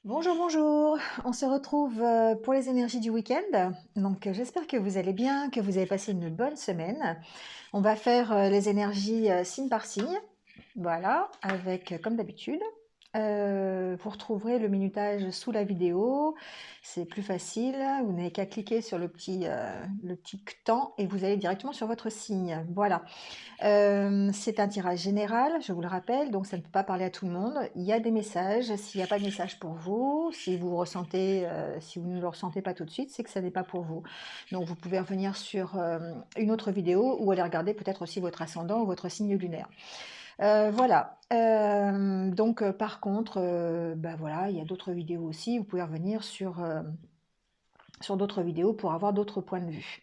Bonjour, bonjour. On se retrouve pour les énergies du week-end. Donc, j'espère que vous allez bien, que vous avez passé une bonne semaine. On va faire les énergies signe par signe. Voilà, avec comme d'habitude. Vous retrouverez le minutage sous la vidéo. C'est plus facile. Vous n'avez qu'à cliquer sur le petit temps et vous allez directement sur votre signe. Voilà. C'est un tirage général, je vous le rappelle, donc ça ne peut pas parler à tout le monde. Il y a des messages, s'il n'y a pas de message pour vous, si vous ressentez, si vous ne le ressentez pas tout de suite, c'est que ça n'est pas pour vous. Donc vous pouvez revenir sur une autre vidéo ou aller regarder peut-être aussi votre ascendant ou votre signe lunaire. Voilà. Par contre, bah voilà, il y a d'autres vidéos aussi. Vous pouvez revenir sur d'autres vidéos pour avoir d'autres points de vue.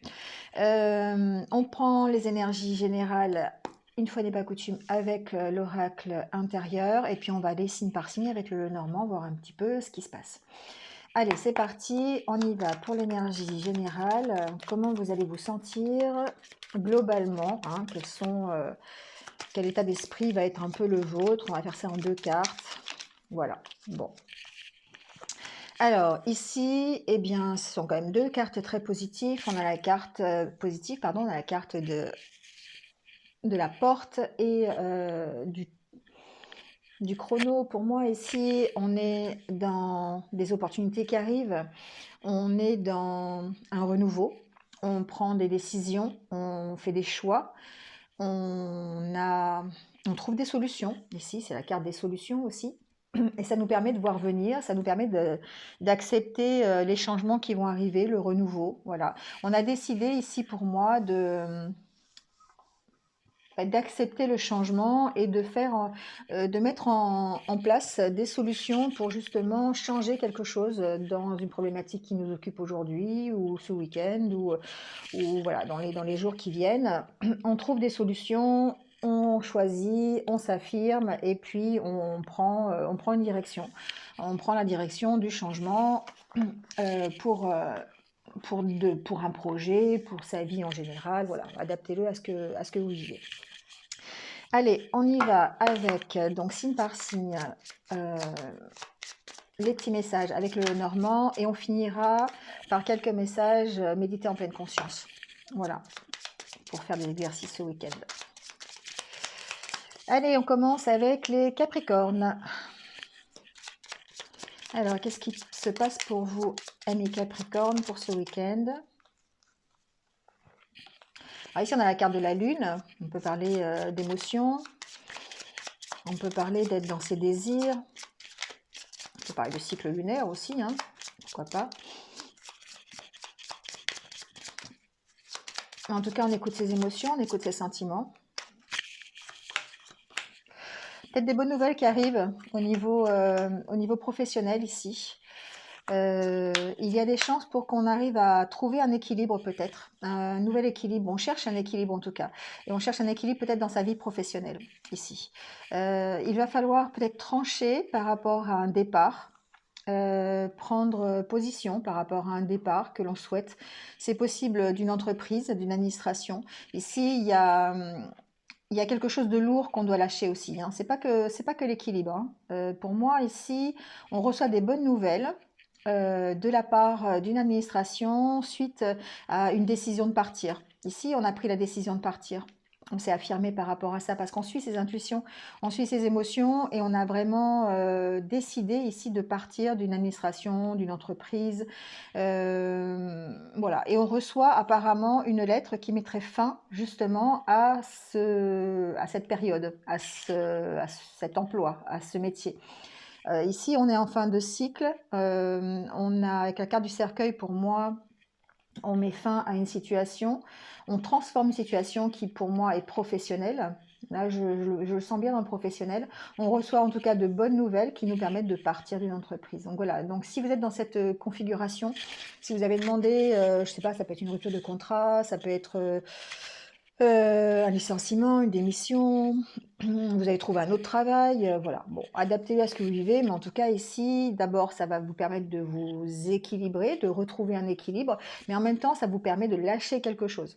On prend les énergies générales, une fois n'est pas coutume, avec l'oracle intérieur, et puis on va aller signe par signe avec le Normand, voir un petit peu ce qui se passe. Allez, c'est parti, on y va pour l'énergie générale. Comment vous allez vous sentir globalement, hein, quel état d'esprit va être un peu le vôtre? On va faire ça en 2 cartes. Voilà, bon. Alors ici, eh bien, ce sont quand même 2 cartes très positives. On a la carte positive, pardon, on a la carte de la porte et du chrono. Pour moi, ici, on est dans des opportunités qui arrivent. On est dans un renouveau. On prend des décisions, on fait des choix. On trouve des solutions. Ici, c'est la carte des solutions aussi. Et ça nous permet de voir venir, ça nous permet d'accepter les changements qui vont arriver, le renouveau. Voilà. On a décidé ici pour moi d'accepter le changement et de mettre en place des solutions pour justement changer quelque chose dans une problématique qui nous occupe aujourd'hui ou ce week-end ou voilà, dans les jours qui viennent. On trouve des solutions, on choisit, on s'affirme et puis on prend une direction. On prend la direction du changement pour un projet, pour sa vie en général. Voilà, adaptez-le à ce que vous vivez. Allez, on y va avec, donc signe par signe, les petits messages avec le Normand et on finira par quelques messages médités en pleine conscience. Voilà, pour faire des exercices ce week-end. Allez, on commence avec les Capricornes. Alors, qu'est-ce qui se passe pour vous, amis Capricornes, pour ce week-end? Alors ici, on a la carte de la Lune. On peut parler d'émotions. On peut parler d'être dans ses désirs. On peut parler de cycle lunaire aussi, hein, pourquoi pas. En tout cas, on écoute ses émotions, on écoute ses sentiments. Peut-être des bonnes nouvelles qui arrivent au niveau professionnel ici. Il y a des chances pour qu'on arrive à trouver un équilibre peut-être, un nouvel équilibre. On cherche un équilibre en tout cas. Et on cherche un équilibre peut-être dans sa vie professionnelle ici. Il va falloir peut-être trancher par rapport à un départ. Prendre position par rapport à un départ que l'on souhaite. C'est possible d'une entreprise, d'une administration. Ici, il y a quelque chose de lourd qu'on doit lâcher aussi, hein. C'est pas que l'équilibre, hein. Pour moi, ici, on reçoit des bonnes nouvelles de la part d'une administration suite à une décision de partir. Ici, on a pris la décision de partir. On s'est affirmé par rapport à ça parce qu'on suit ses intuitions, on suit ses émotions et on a vraiment décidé ici de partir d'une administration, d'une entreprise. Voilà. Et on reçoit apparemment une lettre qui mettrait fin justement à cette période, à cet emploi, à ce métier. Ici, on est en fin de cycle. On a, avec la carte du cercueil, pour moi, on met fin à une situation, on transforme une situation qui pour moi est professionnelle. Là, je le sens bien dans le professionnel. On reçoit en tout cas de bonnes nouvelles qui nous permettent de partir d'une entreprise. Donc voilà, donc si vous êtes dans cette configuration, si vous avez demandé, je ne sais pas, ça peut être une rupture de contrat, ça peut être un licenciement, une démission, Vous avez trouvé un autre travail, voilà. Bon, adaptez-le à ce que vous vivez, mais en tout cas ici, d'abord, ça va vous permettre de vous équilibrer, de retrouver un équilibre, mais en même temps, ça vous permet de lâcher quelque chose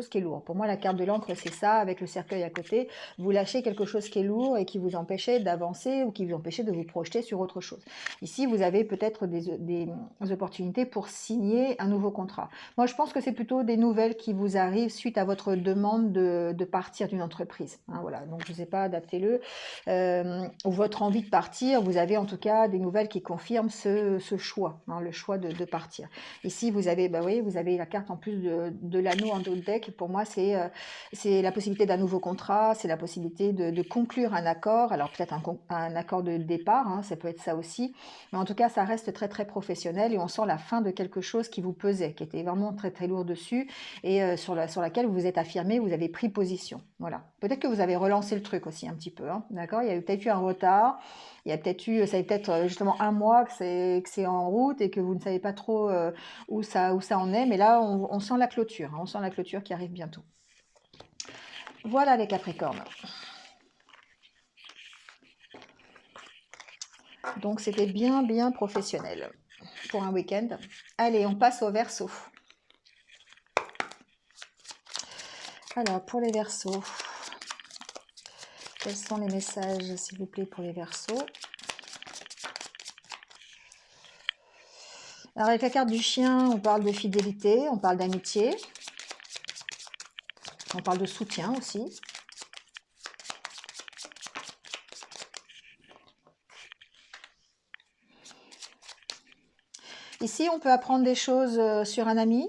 qui est lourd. Pour moi, la carte de l'encre, c'est ça, avec le cercueil à côté. Vous lâchez quelque chose qui est lourd et qui vous empêchait d'avancer ou qui vous empêchait de vous projeter sur autre chose. Ici, vous avez peut-être des opportunités pour signer un nouveau contrat. Moi, je pense que c'est plutôt des nouvelles qui vous arrivent suite à votre demande de partir d'une entreprise. Hein, voilà. Donc, je ne sais pas, adaptez-le. Ou votre envie de partir, vous avez en tout cas des nouvelles qui confirment ce choix, hein, le choix de partir. Ici, vous avez, bah oui, vous avez la carte en plus de l'anneau en dos de deck. Pour moi, c'est la possibilité d'un nouveau contrat, c'est la possibilité de conclure un accord. Alors, peut-être un accord de départ, hein, ça peut être ça aussi. Mais en tout cas, ça reste très, très professionnel et on sent la fin de quelque chose qui vous pesait, qui était vraiment très, très lourd dessus et sur laquelle vous vous êtes affirmé, vous avez pris position. Voilà. Peut-être que vous avez relancé le truc aussi un petit peu. Hein, d'accord. Il y a peut-être eu un retard. Il y a peut-être eu, ça fait peut-être justement un mois que c'est en route et que vous ne savez pas trop où ça en est. Mais là, on sent la clôture. Hein, on sent la clôture qui arrive bientôt. Voilà les Capricornes. Donc c'était bien, bien professionnel pour un week-end. Allez, on passe au Verseau. Alors, pour les Verseaux, quels sont les messages, s'il vous plaît, pour les Verseaux? Alors, avec la carte du chien, on parle de fidélité, on parle d'amitié, on parle de soutien aussi. Ici, on peut apprendre des choses sur un ami,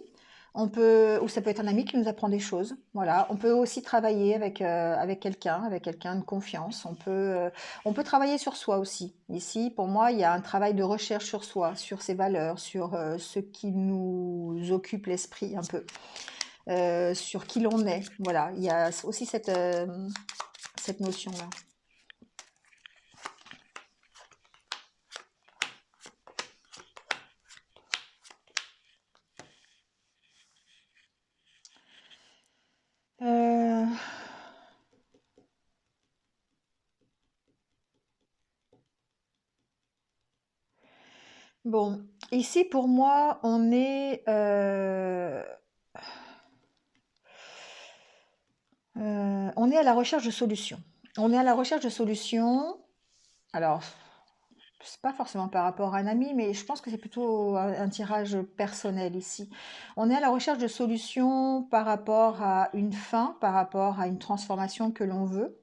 ou ça peut être un ami qui nous apprend des choses. Voilà. On peut aussi travailler avec quelqu'un de confiance. On peut travailler sur soi aussi. Ici, pour moi, il y a un travail de recherche sur soi, sur ses valeurs, sur ce qui nous occupe l'esprit un peu, sur qui l'on est. Voilà, il y a aussi cette notion-là. Euh, Bon, ici pour moi, on est à la recherche de solutions. On est à la recherche de solutions. Alors, c'est pas forcément par rapport à un ami, mais je pense que c'est plutôt un tirage personnel ici. On est à la recherche de solutions par rapport à une fin, par rapport à une transformation que l'on veut.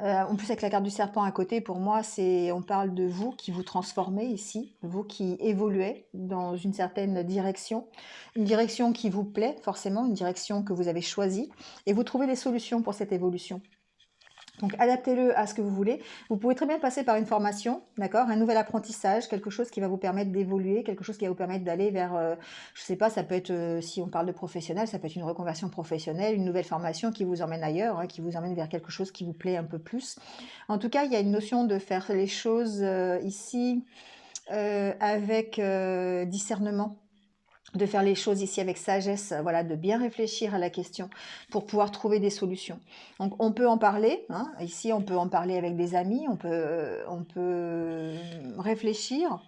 En plus, avec la carte du serpent à côté, pour moi, on parle de vous qui vous transformez ici, vous qui évoluez dans une certaine direction, une direction qui vous plaît forcément, une direction que vous avez choisie, et vous trouvez des solutions pour cette évolution. Donc adaptez-le à ce que vous voulez. Vous pouvez très bien passer par une formation, d'accord, un nouvel apprentissage, quelque chose qui va vous permettre d'évoluer, quelque chose qui va vous permettre d'aller vers, je sais pas, ça peut être, si on parle de professionnel, ça peut être une reconversion professionnelle, une nouvelle formation qui vous emmène ailleurs, hein, qui vous emmène vers quelque chose qui vous plaît un peu plus. En tout cas, il y a une notion de faire les choses ici avec discernement, de faire les choses ici avec sagesse, voilà, de bien réfléchir à la question pour pouvoir trouver des solutions. Donc on peut en parler, hein, ici on peut en parler avec des amis, on peut réfléchir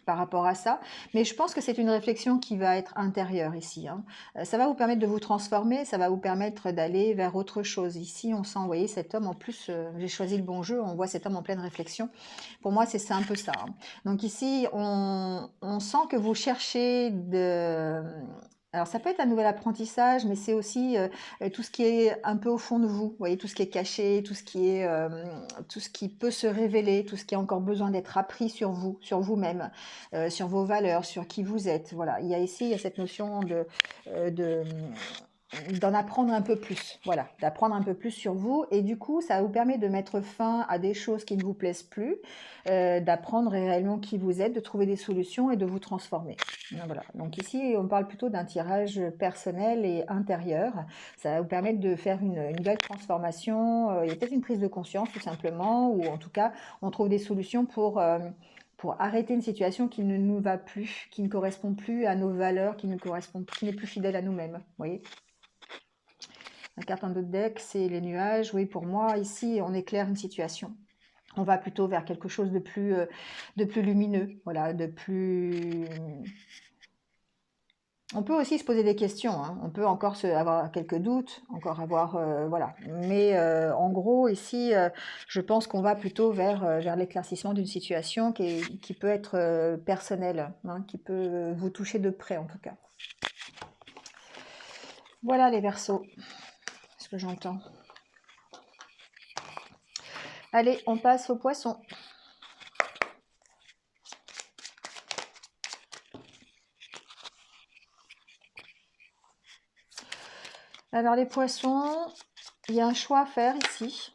par rapport à ça, mais je pense que c'est une réflexion qui va être intérieure ici. Hein. Ça va vous permettre de vous transformer, ça va vous permettre d'aller vers autre chose. Ici, on sent, vous voyez, cet homme, en plus, j'ai choisi le bon jeu, on voit cet homme en pleine réflexion. Pour moi, c'est un peu ça. Hein. Donc ici, on sent que vous cherchez de... Alors ça peut être un nouvel apprentissage, mais c'est aussi tout ce qui est un peu au fond de vous, vous voyez, tout ce qui est caché, tout ce qui peut se révéler, tout ce qui a encore besoin d'être appris sur vous, sur vous-même, sur vos valeurs, sur qui vous êtes. Voilà, il y a cette notion de d'en apprendre un peu plus, voilà, d'apprendre un peu plus sur vous et du coup ça vous permet de mettre fin à des choses qui ne vous plaisent plus, d'apprendre réellement qui vous êtes, de trouver des solutions et de vous transformer. Voilà. Donc ici on parle plutôt d'un tirage personnel et intérieur, ça va vous permettre de faire une belle transformation, il y a peut-être une prise de conscience tout simplement, ou en tout cas on trouve des solutions pour arrêter une situation qui ne nous va plus, qui ne correspond plus à nos valeurs, qui n'est plus fidèle à nous-mêmes, vous voyez. La carte en dos de deck, c'est les nuages. Oui, pour moi, ici, on éclaire une situation. On va plutôt vers quelque chose de plus lumineux, voilà, de plus... On peut aussi se poser des questions, hein. On peut encore avoir quelques doutes, encore avoir... voilà. Mais en gros, ici, je pense qu'on va plutôt vers l'éclaircissement d'une situation qui peut être personnelle, hein, qui peut vous toucher de près en tout cas. Voilà les Verseaux, ce que j'entends. Allez, on passe aux Poissons. Alors les Poissons, il y a un choix à faire ici.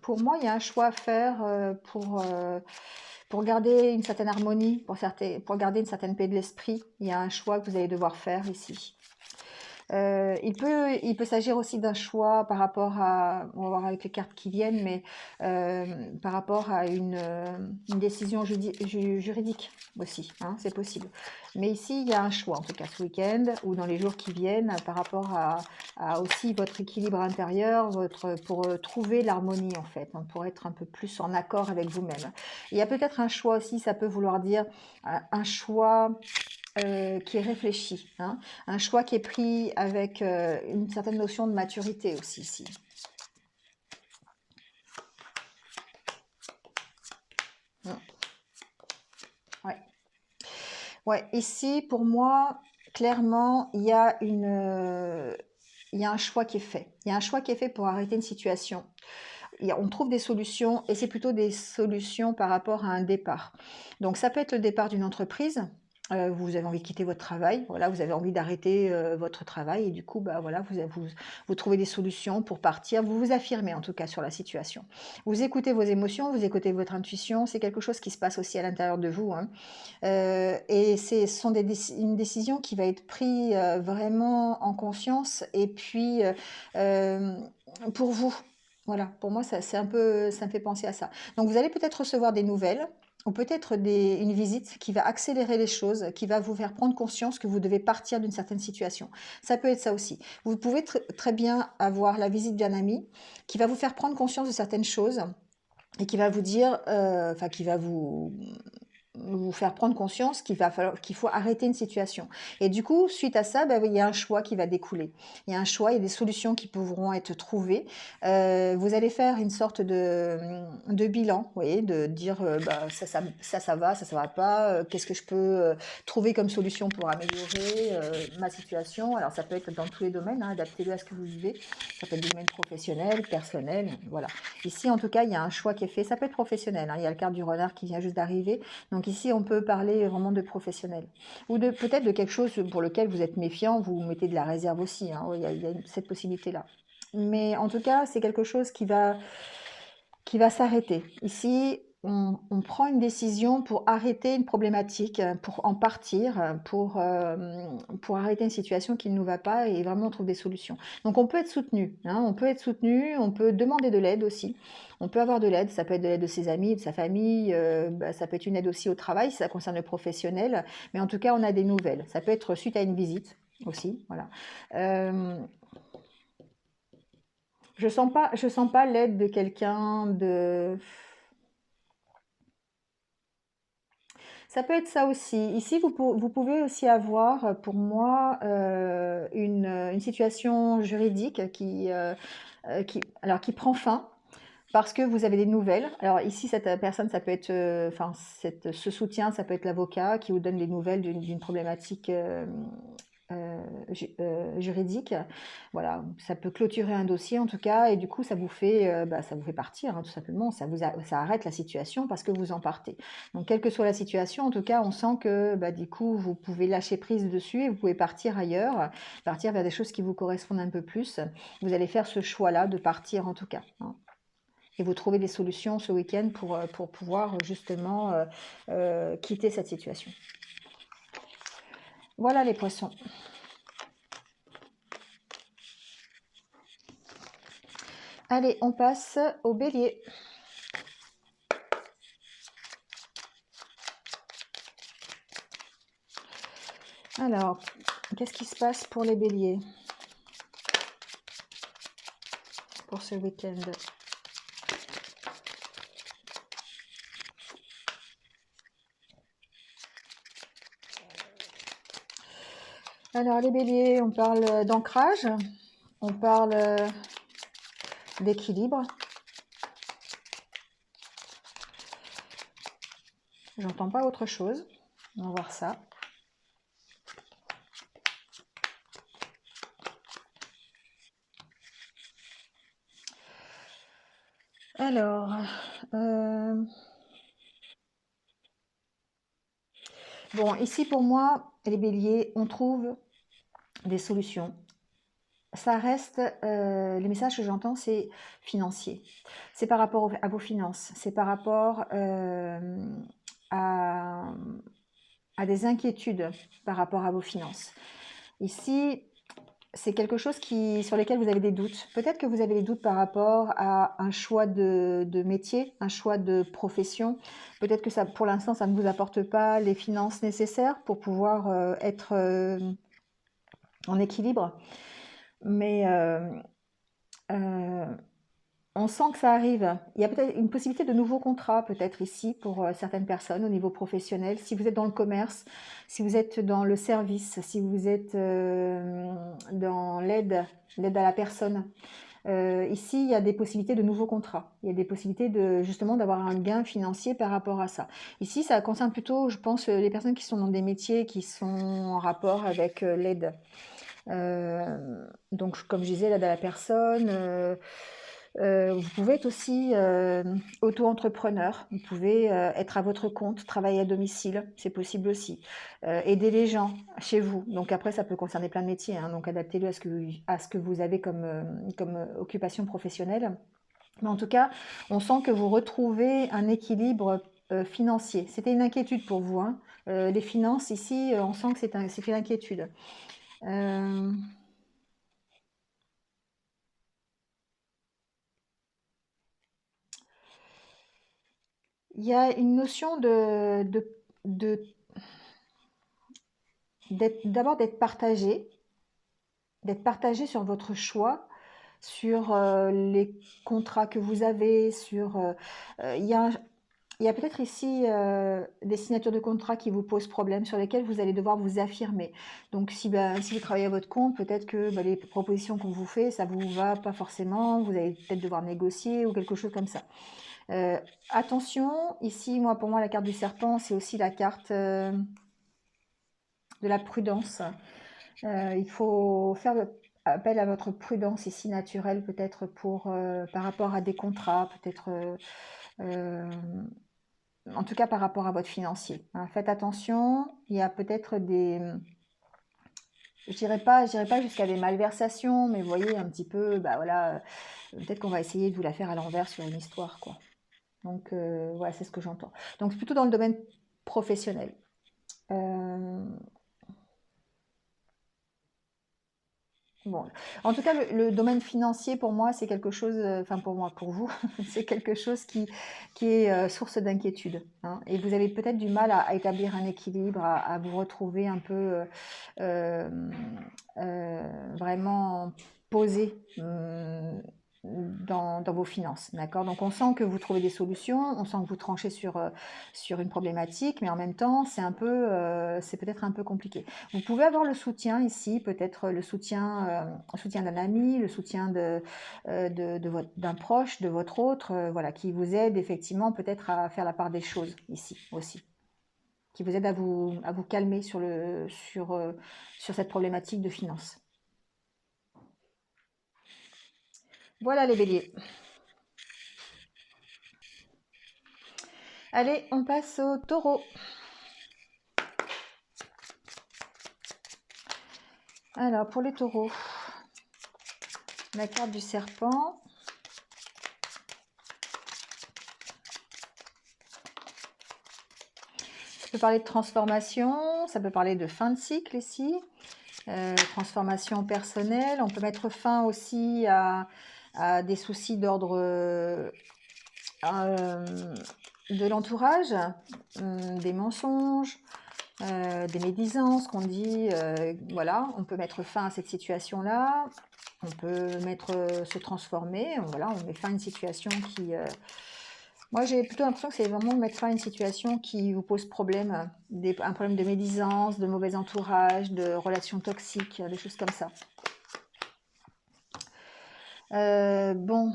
Pour moi, il y a un choix à faire pour garder une certaine harmonie, pour garder une certaine paix de l'esprit. Il y a un choix que vous allez devoir faire ici. Il peut s'agir aussi d'un choix par rapport à, on va voir avec les cartes qui viennent, mais par rapport à une décision juridique aussi, hein, c'est possible. Mais ici, il y a un choix, en tout cas ce week-end ou dans les jours qui viennent, par rapport à aussi votre équilibre intérieur, pour trouver l'harmonie en fait, hein, pour être un peu plus en accord avec vous-même. Il y a peut-être un choix aussi, ça peut vouloir dire un choix qui est réfléchi, hein, un choix qui est pris avec une certaine notion de maturité aussi ici. Ouais. Ouais, ici pour moi, clairement, il y a un choix qui est fait. Il y a un choix qui est fait pour arrêter une situation. On trouve des solutions et c'est plutôt des solutions par rapport à un départ. Donc ça peut être le départ d'une entreprise. Vous avez envie de quitter votre travail, voilà, vous avez envie d'arrêter votre travail et du coup, bah, voilà, vous trouvez des solutions pour partir, vous vous affirmez en tout cas sur la situation. Vous écoutez vos émotions, vous écoutez votre intuition, c'est quelque chose qui se passe aussi à l'intérieur de vous, hein. Et ce sont une décision qui va être prise vraiment en conscience et puis pour vous. Voilà, pour moi, ça me fait penser à ça. Donc, vous allez peut-être recevoir des nouvelles ou peut-être une visite qui va accélérer les choses, qui va vous faire prendre conscience que vous devez partir d'une certaine situation. Ça peut être ça aussi. Vous pouvez très bien avoir la visite d'un ami qui va vous faire prendre conscience de certaines choses et qui va vous dire, enfin, qui va vous faire prendre conscience qu'il faut arrêter une situation. Et du coup, suite à ça, il y a un choix qui va découler. Il y a un choix, il y a des solutions qui pourront être trouvées. Vous allez faire une sorte de bilan, vous voyez, de dire ça va, ça va pas, qu'est-ce que je peux trouver comme solution pour améliorer ma situation. Alors ça peut être dans tous les domaines, hein, adaptez-le à ce que vous vivez. Ça peut être domaine professionnel, personnel, voilà. Ici, en tout cas, il y a un choix qui est fait. Ça peut être professionnel, hein, il y a le carte du renard qui vient juste d'arriver. Donc ici, on peut parler vraiment de professionnel. Ou peut-être de quelque chose pour lequel vous êtes méfiant, vous mettez de la réserve aussi, hein. Il y a cette possibilité-là. Mais en tout cas, c'est quelque chose qui va s'arrêter. Ici, on prend une décision pour arrêter une problématique, pour en partir, pour arrêter une situation qui ne nous va pas et vraiment on trouve des solutions. Donc on peut être soutenu, hein, on peut être soutenu, on peut demander de l'aide aussi. On peut avoir de l'aide, ça peut être de l'aide de ses amis, de sa famille, ça peut être une aide aussi au travail si ça concerne le professionnel, mais en tout cas on a des nouvelles. Ça peut être suite à une visite aussi, voilà. Je sens pas l'aide de quelqu'un de... Ça peut être ça aussi. Ici, vous pouvez aussi avoir, pour moi, une situation juridique qui prend fin parce que vous avez des nouvelles. Alors ici, cette personne, ça peut être, enfin, ce soutien, ça peut être l'avocat qui vous donne des nouvelles d'une problématique juridique. Voilà, ça peut clôturer un dossier en tout cas, et du coup, ça vous fait partir, hein, tout simplement. Ça arrête la situation parce que vous en partez. Donc, quelle que soit la situation, en tout cas, on sent que du coup, vous pouvez lâcher prise dessus et vous pouvez partir ailleurs, partir vers des choses qui vous correspondent un peu plus. Vous allez faire ce choix-là de partir en tout cas, hein. Et vous trouvez des solutions ce week-end pour pouvoir justement quitter cette situation. Voilà les poissons. Allez, on passe au bélier. Alors, qu'est-ce qui se passe pour les béliers? pour ce week-end. Alors les béliers, on parle d'ancrage, on parle d'équilibre. J'entends pas autre chose. On va voir ça. Alors, bon, ici pour moi, les béliers, on trouve des solutions. Ça reste, les messages que j'entends, c'est financier. C'est par rapport à vos finances, c'est par rapport à des inquiétudes par rapport à vos finances. Ici, c'est quelque chose sur lesquels vous avez des doutes. Peut-être que vous avez des doutes par rapport à un choix de métier, un choix de profession. Peut-être que ça, pour l'instant, ça ne vous apporte pas les finances nécessaires pour pouvoir être en équilibre. Mais on sent que ça arrive. Il y a peut-être une possibilité de nouveaux contrats, peut-être ici, pour certaines personnes au niveau professionnel. Si vous êtes dans le commerce, si vous êtes dans le service, si vous êtes dans l'aide à la personne. Ici, il y a des possibilités de nouveaux contrats. Il y a des possibilités justement d'avoir un gain financier par rapport à ça. Ici, ça concerne plutôt, je pense, les personnes qui sont dans des métiers qui sont en rapport avec l'aide. Donc, comme je disais, l'aide à la personne. Vous pouvez être aussi auto-entrepreneur. Vous pouvez être à votre compte, travailler à domicile, c'est possible aussi. Aider les gens chez vous. Donc après, ça peut concerner plein de métiers. Hein, donc adaptez-le à ce que vous avez comme occupation professionnelle. Mais en tout cas, on sent que vous retrouvez un équilibre financier. C'était une inquiétude pour vous. Hein. Les finances, ici, on sent que c'est une inquiétude. Il y a une notion d'abord d'être partagé sur votre choix, sur les contrats que vous avez, il y a, il y a peut-être ici des signatures de contrats qui vous posent problème, sur lesquelles vous allez devoir vous affirmer. Donc si vous travaillez à votre compte, peut-être que les propositions qu'on vous fait, ça ne vous va pas forcément, vous allez peut-être devoir négocier ou quelque chose comme ça. Attention, ici, pour moi, la carte du serpent, c'est aussi la carte de la prudence. Il faut faire appel à votre prudence ici naturelle, peut-être par rapport à des contrats, peut-être, en tout cas par rapport à votre financier. Hein. Faites attention, il y a peut-être je dirais pas jusqu'à des malversations, mais vous voyez un petit peu, voilà, peut-être qu'on va essayer de vous la faire à l'envers sur une histoire, quoi. Donc voilà, c'est ce que j'entends. Donc c'est plutôt dans le domaine professionnel. Bon, en tout cas, le domaine financier pour moi, c'est quelque chose, enfin pour moi, pour vous, c'est quelque chose qui est source d'inquiétude. Hein. Et vous avez peut-être du mal à établir un équilibre, à vous retrouver un peu euh, vraiment posé dans vos finances. D'accord? Donc on sent que vous trouvez des solutions, on sent que vous tranchez sur une problématique, mais en même temps, c'est peut-être un peu compliqué. Vous pouvez avoir le soutien ici, peut-être le soutien d'un ami, le soutien d'un proche, de votre autre, voilà, qui vous aide effectivement peut-être à faire la part des choses ici aussi, qui vous aide à vous calmer sur cette problématique de finances. Voilà les béliers. Allez, on passe au taureau. Alors, pour les taureaux, la carte du serpent. Ça peut parler de transformation, ça peut parler de fin de cycle ici, transformation personnelle. On peut mettre fin aussi à des soucis d'ordre de l'entourage, des mensonges, des médisances qu'on dit, voilà, on peut mettre fin à cette situation-là. On peut mettre, se transformer, voilà, on met fin à une situation qui... Moi, j'ai plutôt l'impression que c'est vraiment mettre fin à une situation qui vous pose problème, un problème de médisance, de mauvais entourage, de relations toxiques, des choses comme ça. Bon,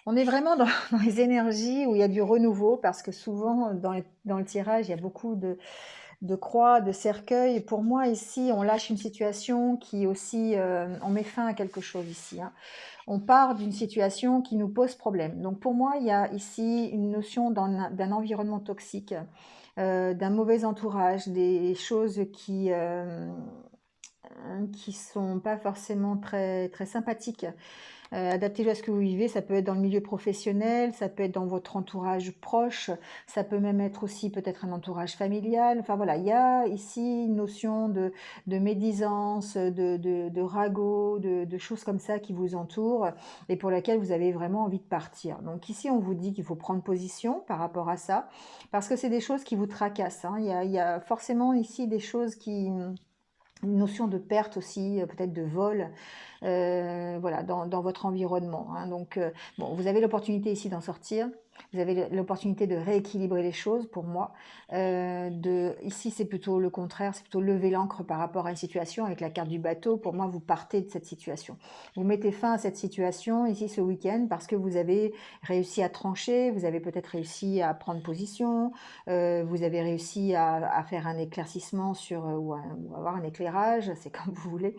on est vraiment dans les énergies où il y a du renouveau, parce que souvent, dans le tirage, il y a beaucoup de croix, de cercueils. Et pour moi, ici, on lâche une situation qui aussi, on met fin à quelque chose ici, hein. On part d'une situation qui nous pose problème. Donc pour moi, il y a ici une notion d'un environnement toxique, d'un mauvais entourage, des choses qui sont pas forcément très, très sympathiques. Adaptez-le à ce que vous vivez, ça peut être dans le milieu professionnel, ça peut être dans votre entourage proche, ça peut même être aussi peut-être un entourage familial. Enfin voilà, il y a ici une notion de médisance, de ragot, de choses comme ça qui vous entourent et pour lesquelles vous avez vraiment envie de partir. Donc ici, on vous dit qu'il faut prendre position par rapport à ça, parce que c'est des choses qui vous tracassent, hein. Il y a forcément ici des choses qui... Une notion de perte aussi, peut-être de vol, voilà, dans votre environnement, hein. Donc, bon, vous avez l'opportunité ici d'en sortir. Vous avez l'opportunité de rééquilibrer les choses pour moi. Ici, c'est plutôt le contraire, c'est plutôt lever l'ancre par rapport à une situation avec la carte du bateau. Pour moi, vous partez de cette situation. Vous mettez fin à cette situation ici ce week-end parce que vous avez réussi à trancher, vous avez peut-être réussi à prendre position, vous avez réussi à faire un éclaircissement ou avoir un éclairage, c'est comme vous voulez,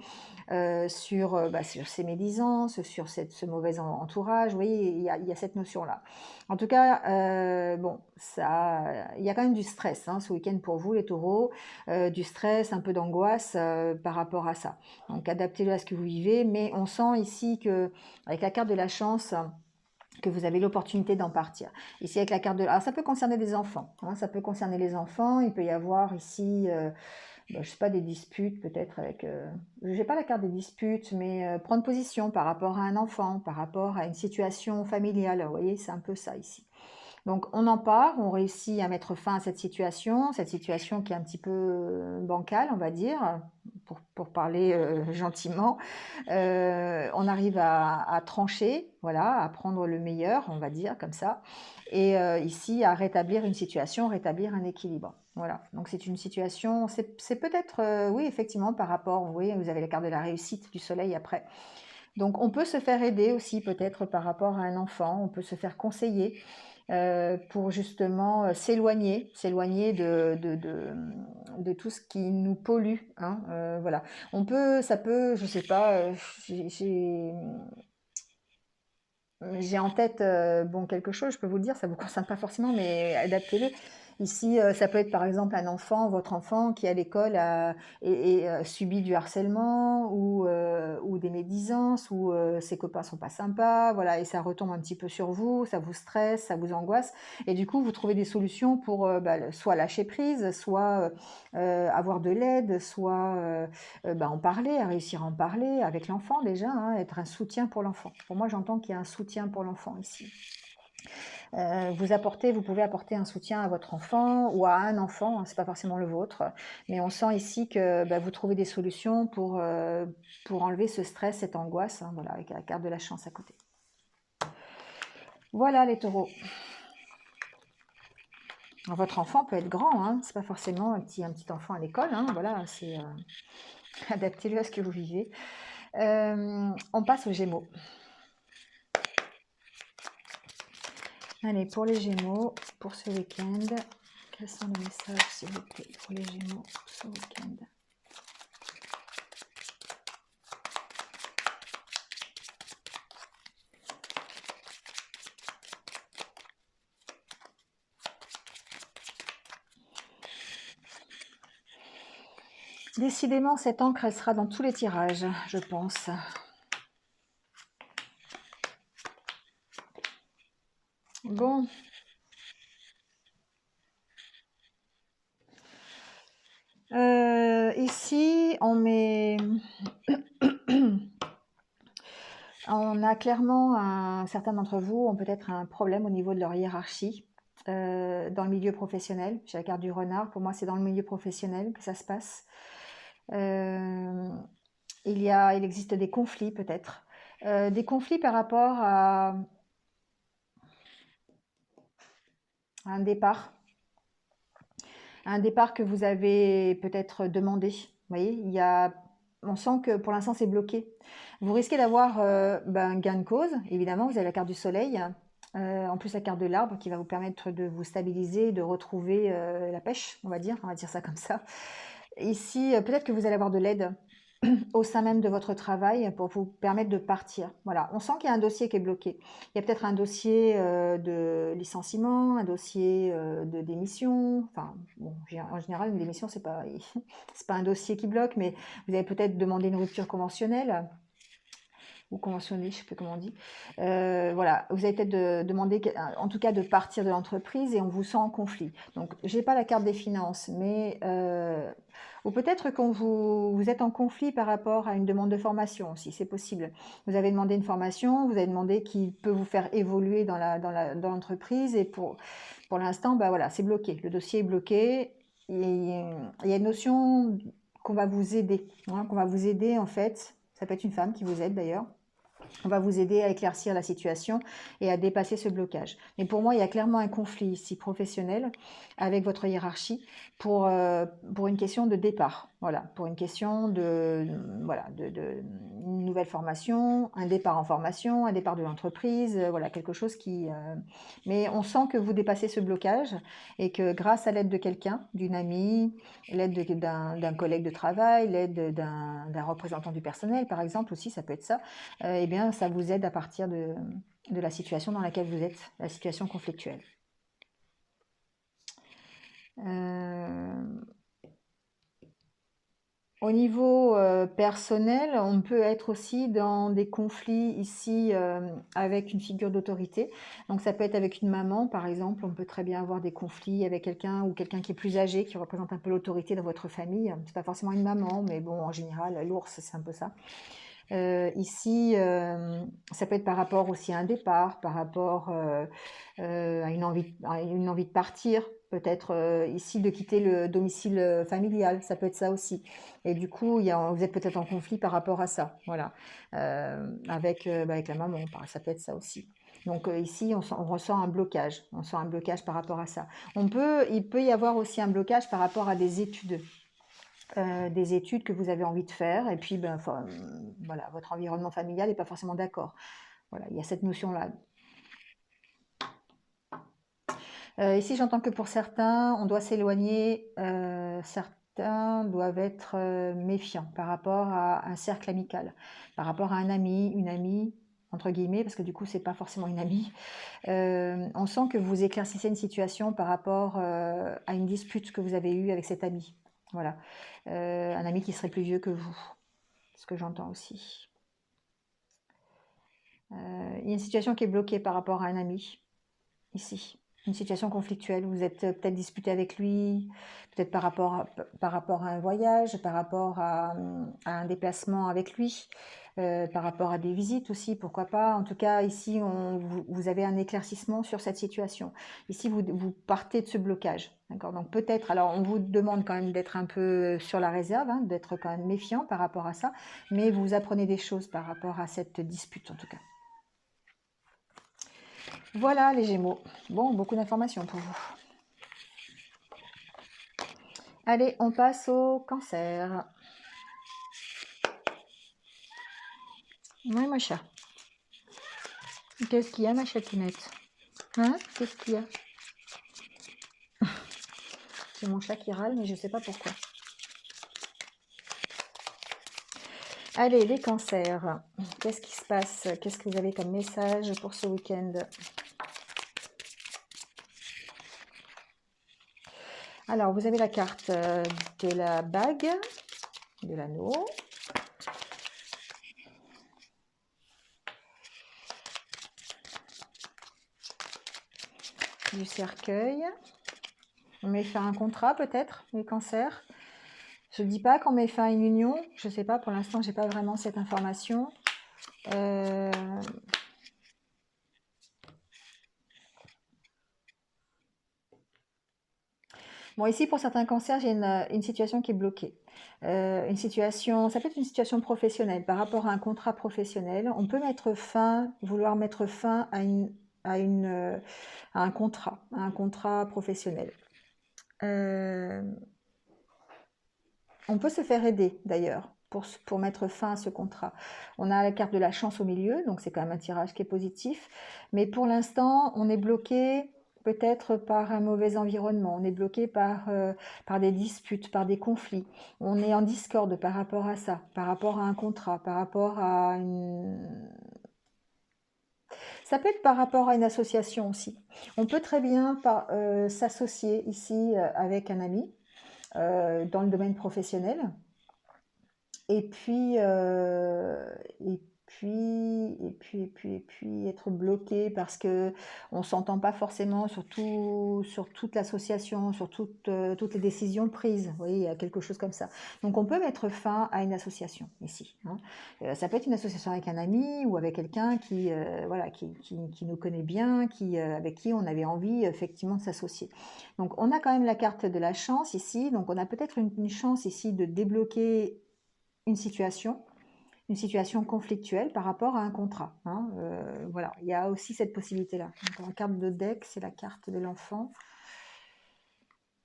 sur ces médisances, sur ce mauvais entourage. Vous voyez, il y a cette notion-là. En tout cas, bon, il y a quand même du stress, hein, ce week-end pour vous, les taureaux, du stress, un peu d'angoisse par rapport à ça. Donc, adaptez-le à ce que vous vivez, mais on sent ici que, avec la carte de la chance, que vous avez l'opportunité d'en partir. Ici, avec la carte de... Alors, ça peut concerner des enfants, hein, ça peut concerner les enfants. Il peut y avoir ici, je ne sais pas, des disputes peut-être avec... je n'ai pas la carte des disputes, mais prendre position par rapport à un enfant, par rapport à une situation familiale. Vous voyez, c'est un peu ça ici. Donc on en part, on réussit à mettre fin à cette situation qui est un petit peu bancale, on va dire, pour parler gentiment. On arrive à trancher, voilà, à prendre le meilleur, on va dire, comme ça. Et ici, à rétablir une situation, rétablir un équilibre. Voilà, donc c'est une situation, c'est peut-être, oui, effectivement, par rapport, oui, vous avez la carte de la réussite du soleil après. Donc on peut se faire aider aussi peut-être par rapport à un enfant, on peut se faire conseiller pour justement s'éloigner de tout ce qui nous pollue, hein, voilà. Ça peut, je sais pas, j'ai en tête bon, quelque chose, je peux vous le dire, ça ne vous concerne pas forcément, mais adaptez-le. Ici, ça peut être par exemple un enfant, votre enfant qui à l'école subit du harcèlement ou des médisances, ou ses copains sont pas sympas, voilà, et ça retombe un petit peu sur vous, ça vous stresse, ça vous angoisse, et du coup vous trouvez des solutions pour soit lâcher prise, soit avoir de l'aide, soit en parler, à réussir à en parler avec l'enfant déjà, hein, être un soutien pour l'enfant. Pour moi, j'entends qu'il y a un soutien pour l'enfant ici. Vous pouvez apporter un soutien à votre enfant ou à un enfant, hein, c'est pas forcément le vôtre, mais on sent ici que vous trouvez des solutions pour enlever ce stress, cette angoisse, hein, voilà, avec la carte de la chance à côté. Voilà les taureaux. Alors, votre enfant peut être grand, hein, c'est pas forcément un petit enfant à l'école, hein, voilà, c'est adaptez-le à ce que vous vivez. On passe aux Gémeaux. Allez, pour les Gémeaux, pour ce week-end, quels sont les messages, s'il vous plaît, pour les Gémeaux ce week-end? Décidément, cette encre, elle sera dans tous les tirages, je pense. Bon. Ici, on a clairement, certains d'entre vous ont peut-être un problème au niveau de leur hiérarchie dans le milieu professionnel. J'ai la carte du renard, pour moi c'est dans le milieu professionnel que ça se passe. Il existe des conflits peut-être. Des conflits par rapport à un départ. Un départ que vous avez peut-être demandé. Vous voyez, on sent que pour l'instant c'est bloqué. Vous risquez d'avoir un gain de cause, évidemment, vous avez la carte du soleil, en plus la carte de l'arbre qui va vous permettre de vous stabiliser, de retrouver la pêche, on va dire ça comme ça. Ici, peut-être que vous allez avoir de l'aide au sein même de votre travail pour vous permettre de partir. Voilà, on sent qu'il y a un dossier qui est bloqué. Il y a peut-être un dossier de licenciement, un dossier de démission. Enfin, bon, en général, une démission, c'est pas, c'est pas un dossier qui bloque, mais vous avez peut-être demandé une rupture conventionnelle ou conventionné, je ne sais plus comment on dit. Voilà, vous avez peut-être demandé, en tout cas, de partir de l'entreprise et on vous sent en conflit. Donc, je n'ai pas la carte des finances, mais ou peut-être que vous êtes en conflit par rapport à une demande de formation aussi, c'est possible. Vous avez demandé une formation, vous avez demandé qui peut vous faire évoluer dans l'entreprise et pour l'instant, bah voilà, c'est bloqué. Le dossier est bloqué. Et il y a une notion qu'on va vous aider, hein, qu'on va vous aider en fait. Ça peut être une femme qui vous aide d'ailleurs. On va vous aider à éclaircir la situation et à dépasser ce blocage. Mais pour moi, il y a clairement un conflit ici professionnel avec votre hiérarchie pour une question de départ. Voilà, pour une question une nouvelle formation, un départ en formation, un départ de l'entreprise, voilà, quelque chose qui... Mais on sent que vous dépassez ce blocage et que grâce à l'aide de quelqu'un, d'une amie, l'aide d'un collègue de travail, l'aide d'un représentant du personnel, par exemple, aussi, ça peut être ça, eh bien, ça vous aide à partir de la situation dans laquelle vous êtes, la situation conflictuelle. Au niveau personnel, on peut être aussi dans des conflits ici avec une figure d'autorité. Donc ça peut être avec une maman, par exemple. On peut très bien avoir des conflits avec quelqu'un ou quelqu'un qui est plus âgé, qui représente un peu l'autorité dans votre famille. C'est pas forcément une maman, mais bon, en général, l'ours, c'est un peu ça. Ici, ça peut être par rapport aussi à un départ, par rapport à une envie de partir, peut-être ici de quitter le domicile familial, ça peut être ça aussi. Et du coup, vous êtes peut-être en conflit par rapport à ça, voilà, avec la maman, ça peut être ça aussi. Donc ici, on ressent un blocage, on sent un blocage par rapport à ça. Il peut y avoir aussi un blocage par rapport à des études. Des études que vous avez envie de faire et puis voilà, votre environnement familial n'est pas forcément d'accord. Voilà, il y a cette notion-là. Ici, j'entends que pour certains, on doit s'éloigner, certains doivent être méfiants par rapport à un cercle amical, par rapport à un ami, une amie, entre guillemets, parce que du coup, c'est pas forcément une amie. On sent que vous éclaircissez une situation par rapport à une dispute que vous avez eue avec cet ami. Voilà. Un ami qui serait plus vieux que vous, ce que j'entends aussi. Il y a une situation qui est bloquée par rapport à un ami, ici. Une situation conflictuelle, vous êtes peut-être disputé avec lui, peut-être par rapport à un voyage, par rapport à un déplacement avec lui, par rapport à des visites aussi, pourquoi pas. En tout cas, ici, vous avez un éclaircissement sur cette situation. Ici, vous partez de ce blocage. D'accord. Donc peut-être, alors on vous demande quand même d'être un peu sur la réserve, hein, d'être quand même méfiant par rapport à ça, mais vous apprenez des choses par rapport à cette dispute en tout cas. Voilà les Gémeaux. Bon, beaucoup d'informations pour vous. Allez, on passe au Cancer. Oui, mon chat. Qu'est-ce qu'il y a, ma chatinette? Hein? Qu'est-ce qu'il y a? C'est mon chat qui râle, mais je ne sais pas pourquoi. Allez, les cancers. Qu'est-ce qui se passe? Qu'est-ce que vous avez comme message pour ce week-end? Alors, vous avez la carte de la bague, de l'anneau. Du cercueil. On met fin à un contrat peut-être, les cancers. Je ne dis pas qu'on met fin à une union. Je ne sais pas, pour l'instant, je n'ai pas vraiment cette information. Bon, ici, pour certains cancers, j'ai une situation qui est bloquée. une situation, ça peut être une situation professionnelle, par rapport à un contrat professionnel. On peut mettre fin, vouloir mettre fin à une, à un contrat professionnel. Euh, on peut se faire aider d'ailleurs pour mettre fin à ce contrat. On a la carte de la chance au milieu, donc c'est quand même un tirage qui est positif. Mais pour l'instant, on est bloqué peut-être par un mauvais environnement, on est bloqué par des disputes, par des conflits. On est en discorde par rapport à ça, par rapport à un contrat, par rapport à une... Ça peut être par rapport à une association aussi. On peut très bien s'associer ici avec un ami dans le domaine professionnel. Et puis, être bloqué parce que on s'entend pas forcément sur toute l'association, sur toutes les décisions prises. Vous voyez, il y a quelque chose comme ça. Donc, on peut mettre fin à une association ici, hein. Ça peut être une association avec un ami ou avec quelqu'un qui, voilà, qui nous connaît bien, avec qui on avait envie effectivement de s'associer. Donc, on a quand même la carte de la chance ici. Donc, on a peut-être une chance ici de débloquer une situation conflictuelle par rapport à un contrat, hein. Voilà, il y a aussi cette possibilité-là. Donc, la carte de deck, c'est la carte de l'enfant.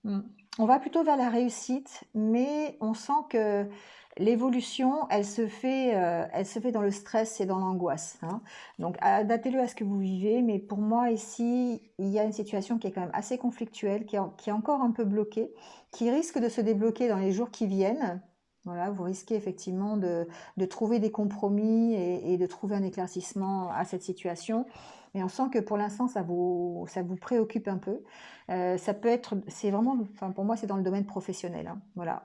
On va plutôt vers la réussite, mais on sent que l'évolution, elle se fait dans le stress et dans l'angoisse, hein. Donc, adaptez-le à ce que vous vivez, mais pour moi, ici, il y a une situation qui est quand même assez conflictuelle, qui est encore un peu bloquée, qui risque de se débloquer dans les jours qui viennent. Voilà, vous risquez effectivement de trouver des compromis et de trouver un éclaircissement à cette situation. Mais on sent que pour l'instant, ça vous préoccupe un peu. Ça peut être, c'est vraiment, enfin pour moi, c'est dans le domaine professionnel, hein. Voilà,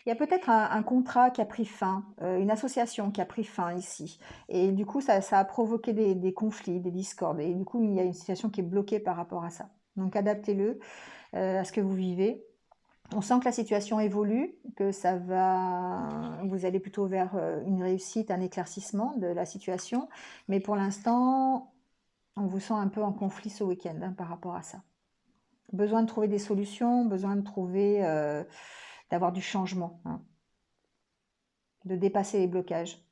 il y a peut-être un contrat qui a pris fin, une association qui a pris fin ici. Et du coup, ça a provoqué des conflits, des discordes. Et du coup, il y a une situation qui est bloquée par rapport à ça. Donc, adaptez-le à ce que vous vivez. On sent que la situation évolue, que vous allez plutôt vers une réussite, un éclaircissement de la situation. Mais pour l'instant, on vous sent un peu en conflit ce week-end, hein, par rapport à ça. Besoin de trouver des solutions, besoin de trouver, d'avoir du changement, hein, de dépasser les blocages.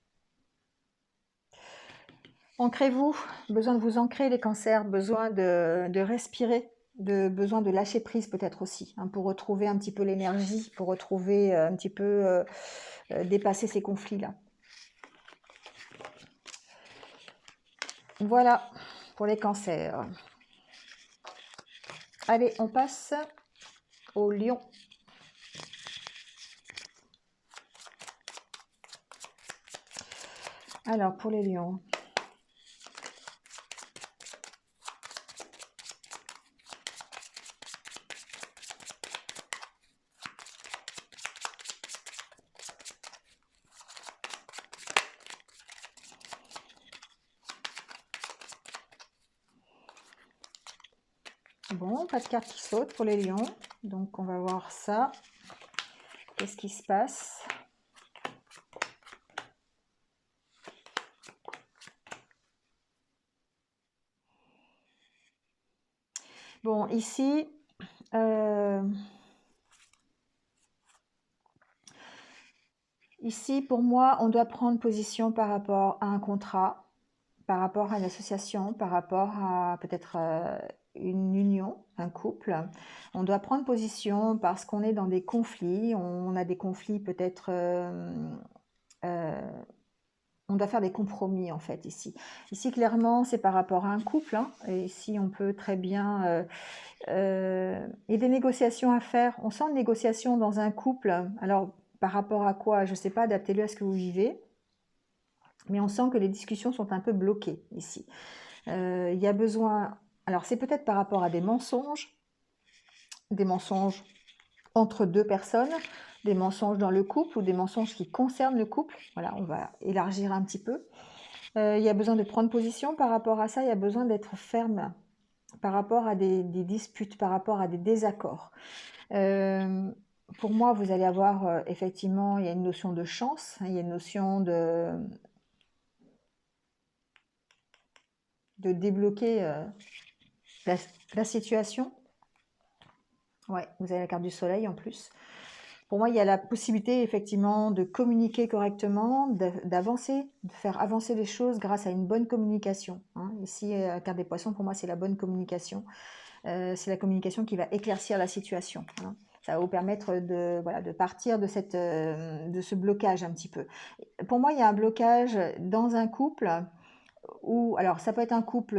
Ancrez-vous, besoin de vous ancrer les cancers, besoin de respirer, besoin de lâcher prise peut-être aussi, hein, pour retrouver un petit peu l'énergie, pour retrouver un petit peu, dépasser ces conflits-là. Voilà pour les cancers. Allez, on passe au lion. Alors, pour les lions. Bon, pas de carte qui saute pour les lions. Donc, on va voir ça. Qu'est-ce qui se passe? Bon, ici, pour moi, on doit prendre position par rapport à un contrat, par rapport à une association, par rapport à peut-être une union, un couple. On doit prendre position parce qu'on est dans des conflits. On a des conflits peut-être... on doit faire des compromis en fait ici. Ici, clairement, c'est par rapport à un couple, hein, et ici, on peut très bien... et des négociations à faire. On sent une négociation dans un couple. Alors, par rapport à quoi? Je ne sais pas, adaptez-le à ce que vous vivez. Mais on sent que les discussions sont un peu bloquées ici. Il y a besoin... Alors, c'est peut-être par rapport à des mensonges entre deux personnes, des mensonges dans le couple ou des mensonges qui concernent le couple. Voilà, on va élargir un petit peu. Il y a besoin de prendre position par rapport à ça. Il y a besoin d'être ferme par rapport à des disputes, par rapport à des désaccords. Pour moi, vous allez avoir effectivement, il y a une notion de chance, hein, il y a une notion de débloquer la situation. Ouais, vous avez la carte du soleil en plus. Pour moi, il y a la possibilité effectivement de communiquer correctement, d'avancer, de faire avancer les choses grâce à une bonne communication, hein. Ici, la carte des poissons, pour moi, c'est la bonne communication. C'est la communication qui va éclaircir la situation, hein. Ça va vous permettre de, voilà, de partir de ce blocage un petit peu. Pour moi, il y a un blocage dans un couple ou alors ça peut être un couple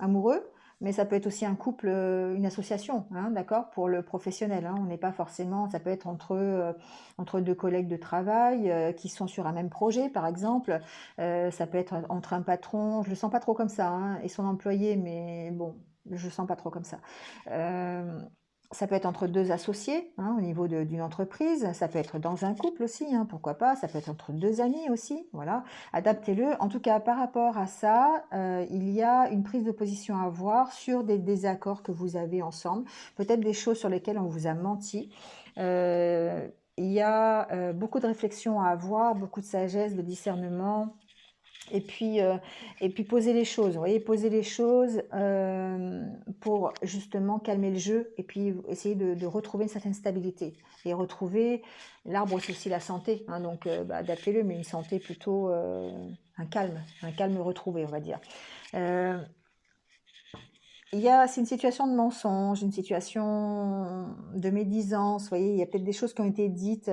amoureux, mais ça peut être aussi un couple, une association, hein, d'accord, pour le professionnel, hein. On n'est pas forcément, ça peut être entre deux collègues de travail qui sont sur un même projet, par exemple. Ça peut être entre un patron, je le sens pas trop comme ça, hein, et son employé, mais bon, je le sens pas trop comme ça. Euh, Ça peut être entre deux associés, hein, au niveau d'une entreprise. Ça peut être dans un couple aussi, hein, pourquoi pas. Ça peut être entre deux amis aussi, voilà. Adaptez-le. En tout cas, par rapport à ça, il y a une prise de position à avoir sur des désaccords que vous avez ensemble, peut-être des choses sur lesquelles on vous a menti. Euh, il y a beaucoup de réflexions à avoir, beaucoup de sagesse, de discernement. Et puis, euh, et puis poser les choses, vous voyez, poser les choses pour justement calmer le jeu et puis essayer de retrouver une certaine stabilité. Et retrouver, l'arbre c'est aussi la santé, hein, donc adaptez-le, mais une santé plutôt, un calme retrouvé, on va dire. Euh, c'est une situation de mensonge, une situation de médisance, vous voyez, il y a peut-être des choses qui ont été dites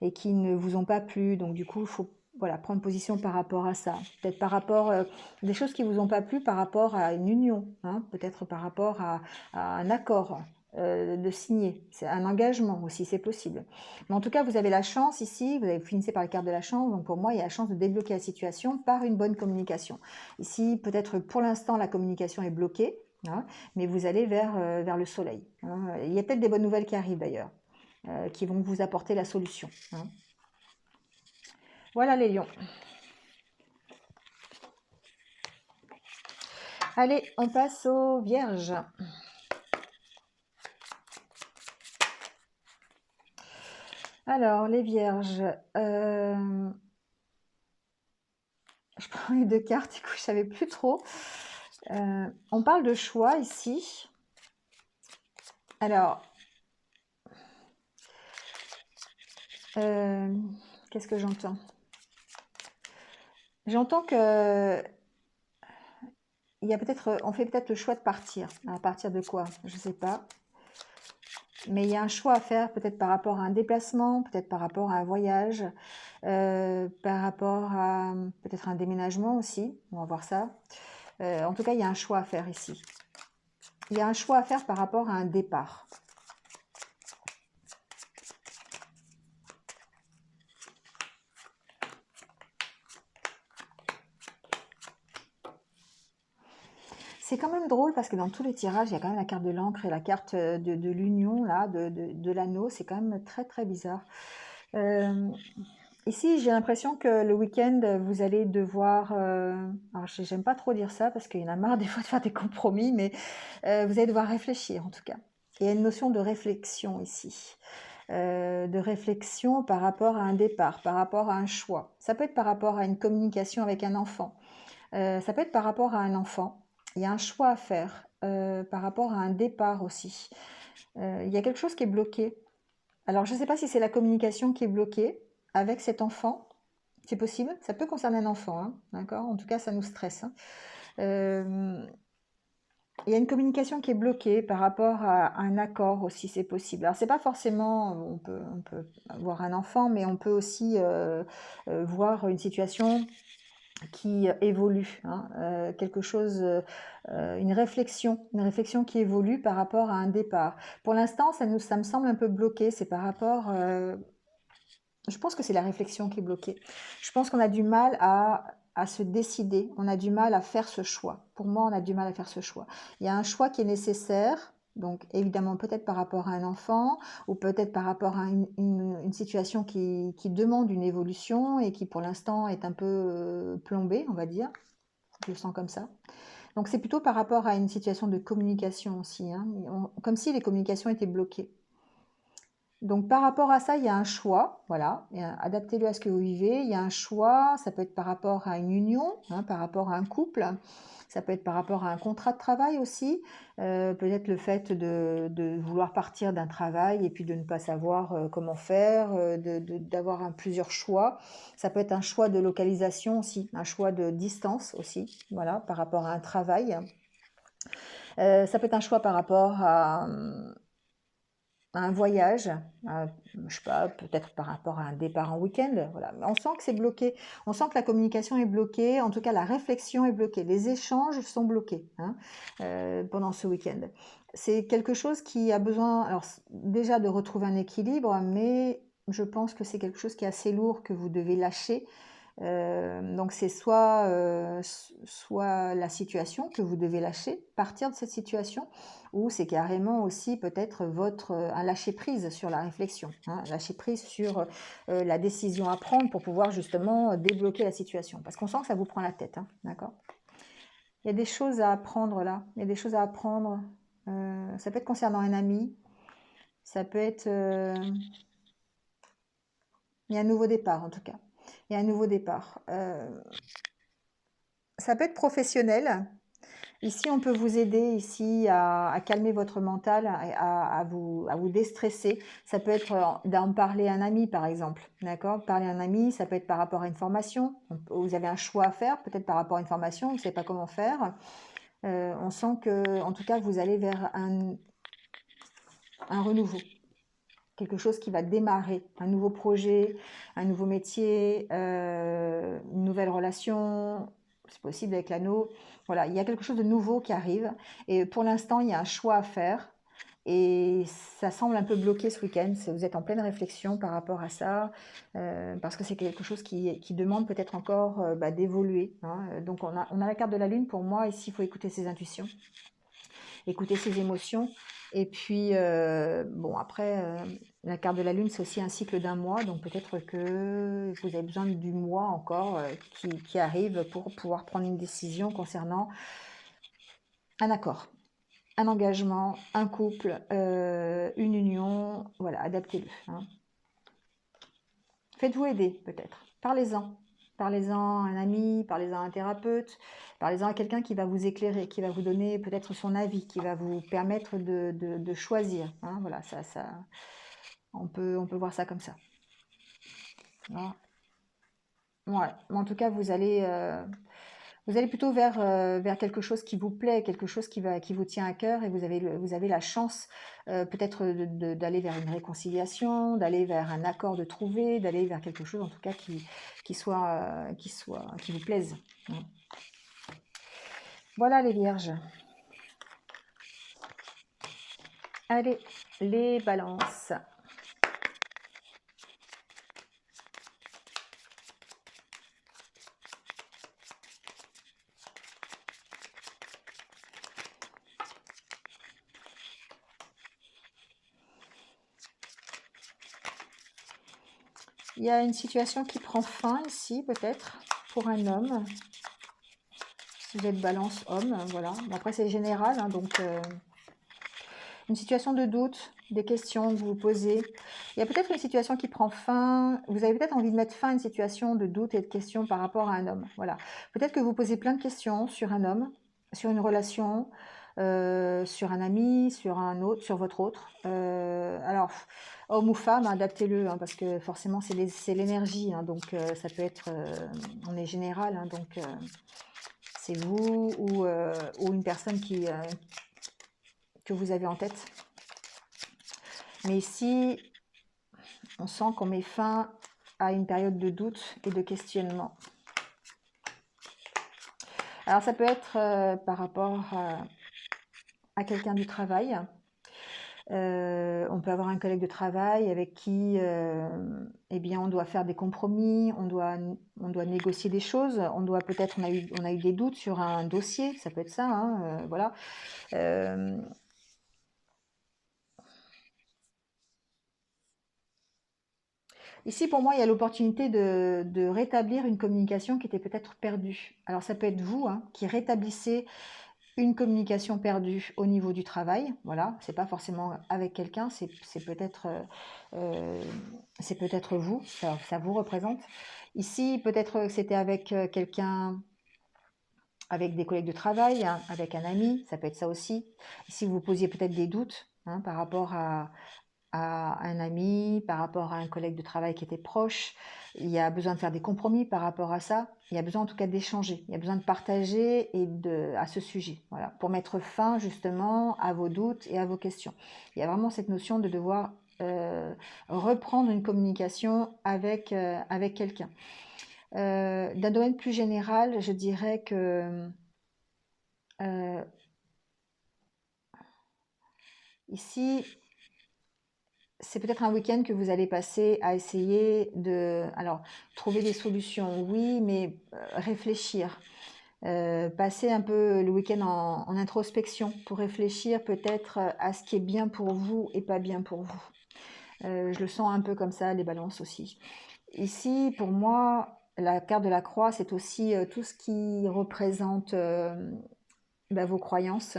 et qui ne vous ont pas plu, donc du coup, il faut voilà, prendre position par rapport à ça. Peut-être par rapport des choses qui vous ont pas plu par rapport à une union, hein, peut-être par rapport à un accord de signer. C'est un engagement aussi, c'est possible. Mais en tout cas, vous avez la chance ici, vous avez finissé par la carte de la chance, donc pour moi, il y a la chance de débloquer la situation par une bonne communication. Ici, peut-être pour l'instant, la communication est bloquée, hein, mais vous allez vers le soleil, hein. Il y a peut-être des bonnes nouvelles qui arrivent d'ailleurs, qui vont vous apporter la solution, hein. Voilà les lions. Allez, on passe aux vierges. Alors, les vierges, je prends les deux cartes, du coup, je ne savais plus trop. On parle de choix ici. Alors, qu'est-ce que j'entends? J'entends que on fait peut-être le choix de partir. À partir de quoi? Je ne sais pas. Mais il y a un choix à faire, peut-être par rapport à un déplacement, peut-être par rapport à un voyage, par rapport à peut-être un déménagement aussi. On va voir ça. En tout cas, il y a un choix à faire ici. Il y a un choix à faire par rapport à un départ. C'est quand même drôle parce que dans tous les tirages, il y a quand même la carte de l'encre et la carte de l'union, là, de l'anneau. C'est quand même très très bizarre. Ici, j'ai l'impression que le week-end, vous allez devoir... alors, j'aime pas trop dire ça parce qu'il y en a marre des fois de faire des compromis, mais vous allez devoir réfléchir en tout cas. Il y a une notion de réflexion ici. De réflexion par rapport à un départ, par rapport à un choix. Ça peut être par rapport à une communication avec un enfant. Ça peut être par rapport à un enfant. Il y a un choix à faire par rapport à un départ aussi. Il y a quelque chose qui est bloqué. Alors, je ne sais pas si c'est la communication qui est bloquée avec cet enfant. C'est possible, ça peut concerner un enfant, hein, d'accord? En tout cas, ça nous stresse, hein. Euh, il y a une communication qui est bloquée par rapport à un accord aussi, c'est possible. Alors, c'est pas forcément, on peut voir un enfant, mais on peut aussi voir une situation qui évolue, hein, quelque chose, une réflexion qui évolue par rapport à un départ. Pour l'instant, ça me semble un peu bloqué, c'est par rapport, je pense que c'est la réflexion qui est bloquée. Je pense qu'on a du mal à se décider, on a du mal à faire ce choix. Pour moi, on a du mal à faire ce choix. Il y a un choix qui est nécessaire, donc évidemment peut-être par rapport à un enfant ou peut-être par rapport à une situation qui demande une évolution et qui pour l'instant est un peu plombée, on va dire. Je le sens comme ça. Donc c'est plutôt par rapport à une situation de communication aussi, hein. Comme si les communications étaient bloquées. Donc par rapport à ça, il y a un choix, voilà, adaptez-le à ce que vous vivez. Il y a un choix, ça peut être par rapport à une union, hein, par rapport à un couple, ça peut être par rapport à un contrat de travail aussi, peut-être le fait de vouloir partir d'un travail et puis de ne pas savoir comment faire, d'avoir plusieurs choix. Ça peut être un choix de localisation aussi, un choix de distance aussi, voilà, par rapport à un travail. Ça peut être un choix par rapport à un voyage, je sais pas, peut-être par rapport à un départ en week-end, voilà. Mais on sent que c'est bloqué, on sent que la communication est bloquée, en tout cas la réflexion est bloquée, les échanges sont bloqués, hein, pendant ce week-end. C'est quelque chose qui a besoin, alors déjà de retrouver un équilibre, mais je pense que c'est quelque chose qui est assez lourd que vous devez lâcher. Donc c'est soit la situation que vous devez lâcher, partir de cette situation, ou c'est carrément aussi peut-être un lâcher-prise sur la réflexion, hein, lâcher prise sur la décision à prendre pour pouvoir justement débloquer la situation. Parce qu'on sent que ça vous prend la tête, hein, d'accord? Il y a des choses à apprendre là, il y a des choses à apprendre. Ça peut être concernant un ami, ça peut être... il y a un nouveau départ en tout cas. Il y a un nouveau départ. Ça peut être professionnel. Ici, on peut vous aider ici à calmer votre mental, à vous déstresser. Ça peut être d'en parler à un ami, par exemple. D'accord? Parler à un ami, ça peut être par rapport à une formation. Vous avez un choix à faire, peut-être par rapport à une formation, vous ne savez pas comment faire. On sent que, en tout cas, vous allez vers un renouveau. Quelque chose qui va démarrer, un nouveau projet, un nouveau métier, une nouvelle relation, c'est possible avec l'anneau. Voilà, il y a quelque chose de nouveau qui arrive et pour l'instant, il y a un choix à faire et ça semble un peu bloqué ce week-end. Vous êtes en pleine réflexion par rapport à ça parce que c'est quelque chose qui demande peut-être encore d'évoluer, hein. Donc, on a la carte de la Lune. Pour moi, ici, il faut écouter ses intuitions, écouter ses émotions. Et puis, bon, après, la carte de la Lune, c'est aussi un cycle d'un mois, donc peut-être que vous avez besoin du mois encore qui arrive pour pouvoir prendre une décision concernant un accord, un engagement, un couple, une union. Voilà, adaptez-le, hein. Faites-vous aider, peut-être. Parlez-en. Parlez-en à un ami, parlez-en à un thérapeute, parlez-en à quelqu'un qui va vous éclairer, qui va vous donner peut-être son avis, qui va vous permettre de choisir, hein. Voilà, on peut voir ça comme ça. Voilà. Ouais. Mais en tout cas, vous allez plutôt vers quelque chose qui vous plaît, quelque chose qui vous tient à cœur et vous avez la chance peut-être d'aller vers une réconciliation, d'aller vers un accord de trouver, d'aller vers quelque chose en tout cas qui vous plaise, hein. Voilà les vierges. Allez, les balances. Il y a une situation qui prend fin ici, peut-être, pour un homme. Si vous êtes balance homme, voilà. Bon, après, c'est général, hein, donc une situation de doute, des questions que vous vous posez. Il y a peut-être une situation qui prend fin. Vous avez peut-être envie de mettre fin à une situation de doute et de questions par rapport à un homme. Voilà. Peut-être que vous posez plein de questions sur un homme, sur une relation, sur un ami, sur un autre, sur votre autre. Alors, homme ou femme, adaptez-le, hein, parce que forcément, c'est l'énergie, hein, donc ça peut être, on est général, hein, donc c'est vous ou une personne que vous avez en tête. Mais ici, on sent qu'on met fin à une période de doute et de questionnement. Alors ça peut être par rapport à quelqu'un du travail. On peut avoir un collègue de travail avec qui eh bien, on doit faire des compromis, on doit négocier des choses, peut-être on a eu des doutes sur un dossier, ça peut être ça, hein, voilà. Ici, pour moi, il y a l'opportunité de rétablir une communication qui était peut-être perdue. Alors, ça peut être vous, hein, qui rétablissez une communication perdue au niveau du travail. Voilà, c'est pas forcément avec quelqu'un, c'est euh, peut-être vous, ça vous représente. Ici, peut-être que c'était avec quelqu'un, avec des collègues de travail, hein, avec un ami, ça peut être ça aussi. Ici, vous posiez peut-être des doutes, hein, par rapport à un ami, par rapport à un collègue de travail qui était proche. Il y a besoin de faire des compromis par rapport à ça. Il y a besoin en tout cas d'échanger. Il y a besoin de partager à ce sujet. Voilà, pour mettre fin justement à vos doutes et à vos questions. Il y a vraiment cette notion de devoir reprendre une communication avec quelqu'un. D'un domaine plus général, je dirais que euh, ici, c'est peut-être un week-end que vous allez passer à essayer de, alors, trouver des solutions, oui, mais réfléchir. Passer un peu le week-end en introspection pour réfléchir peut-être à ce qui est bien pour vous et pas bien pour vous. Je le sens un peu comme ça, les balances aussi. Ici, pour moi, la carte de la croix, c'est aussi tout ce qui représente vos croyances,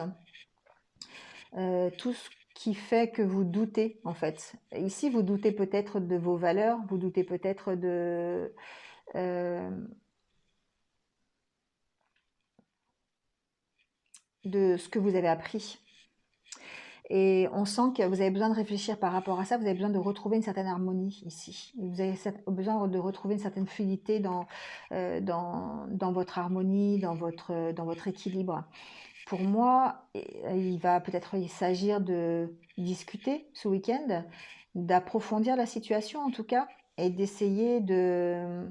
tout ce qui fait que vous doutez en fait. Ici, vous doutez peut-être de vos valeurs, vous doutez peut-être euh, de ce que vous avez appris. Et on sent que vous avez besoin de réfléchir par rapport à ça, vous avez besoin de retrouver une certaine harmonie ici. Vous avez besoin de retrouver une certaine fluidité dans votre harmonie, dans votre équilibre. Pour moi, il va peut-être s'agir de discuter ce week-end, d'approfondir la situation en tout cas, et d'essayer de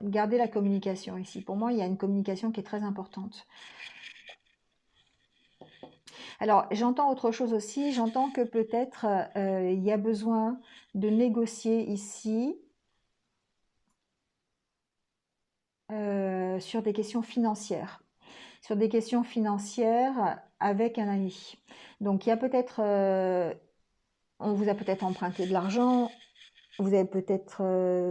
garder la communication ici. Pour moi, il y a une communication qui est très importante. Alors, j'entends autre chose aussi, j'entends que peut-être il y a besoin de négocier ici sur des questions financières. Sur des questions financières avec un ami. Donc, il y a peut-être, on vous a peut-être emprunté de l'argent, vous avez peut-être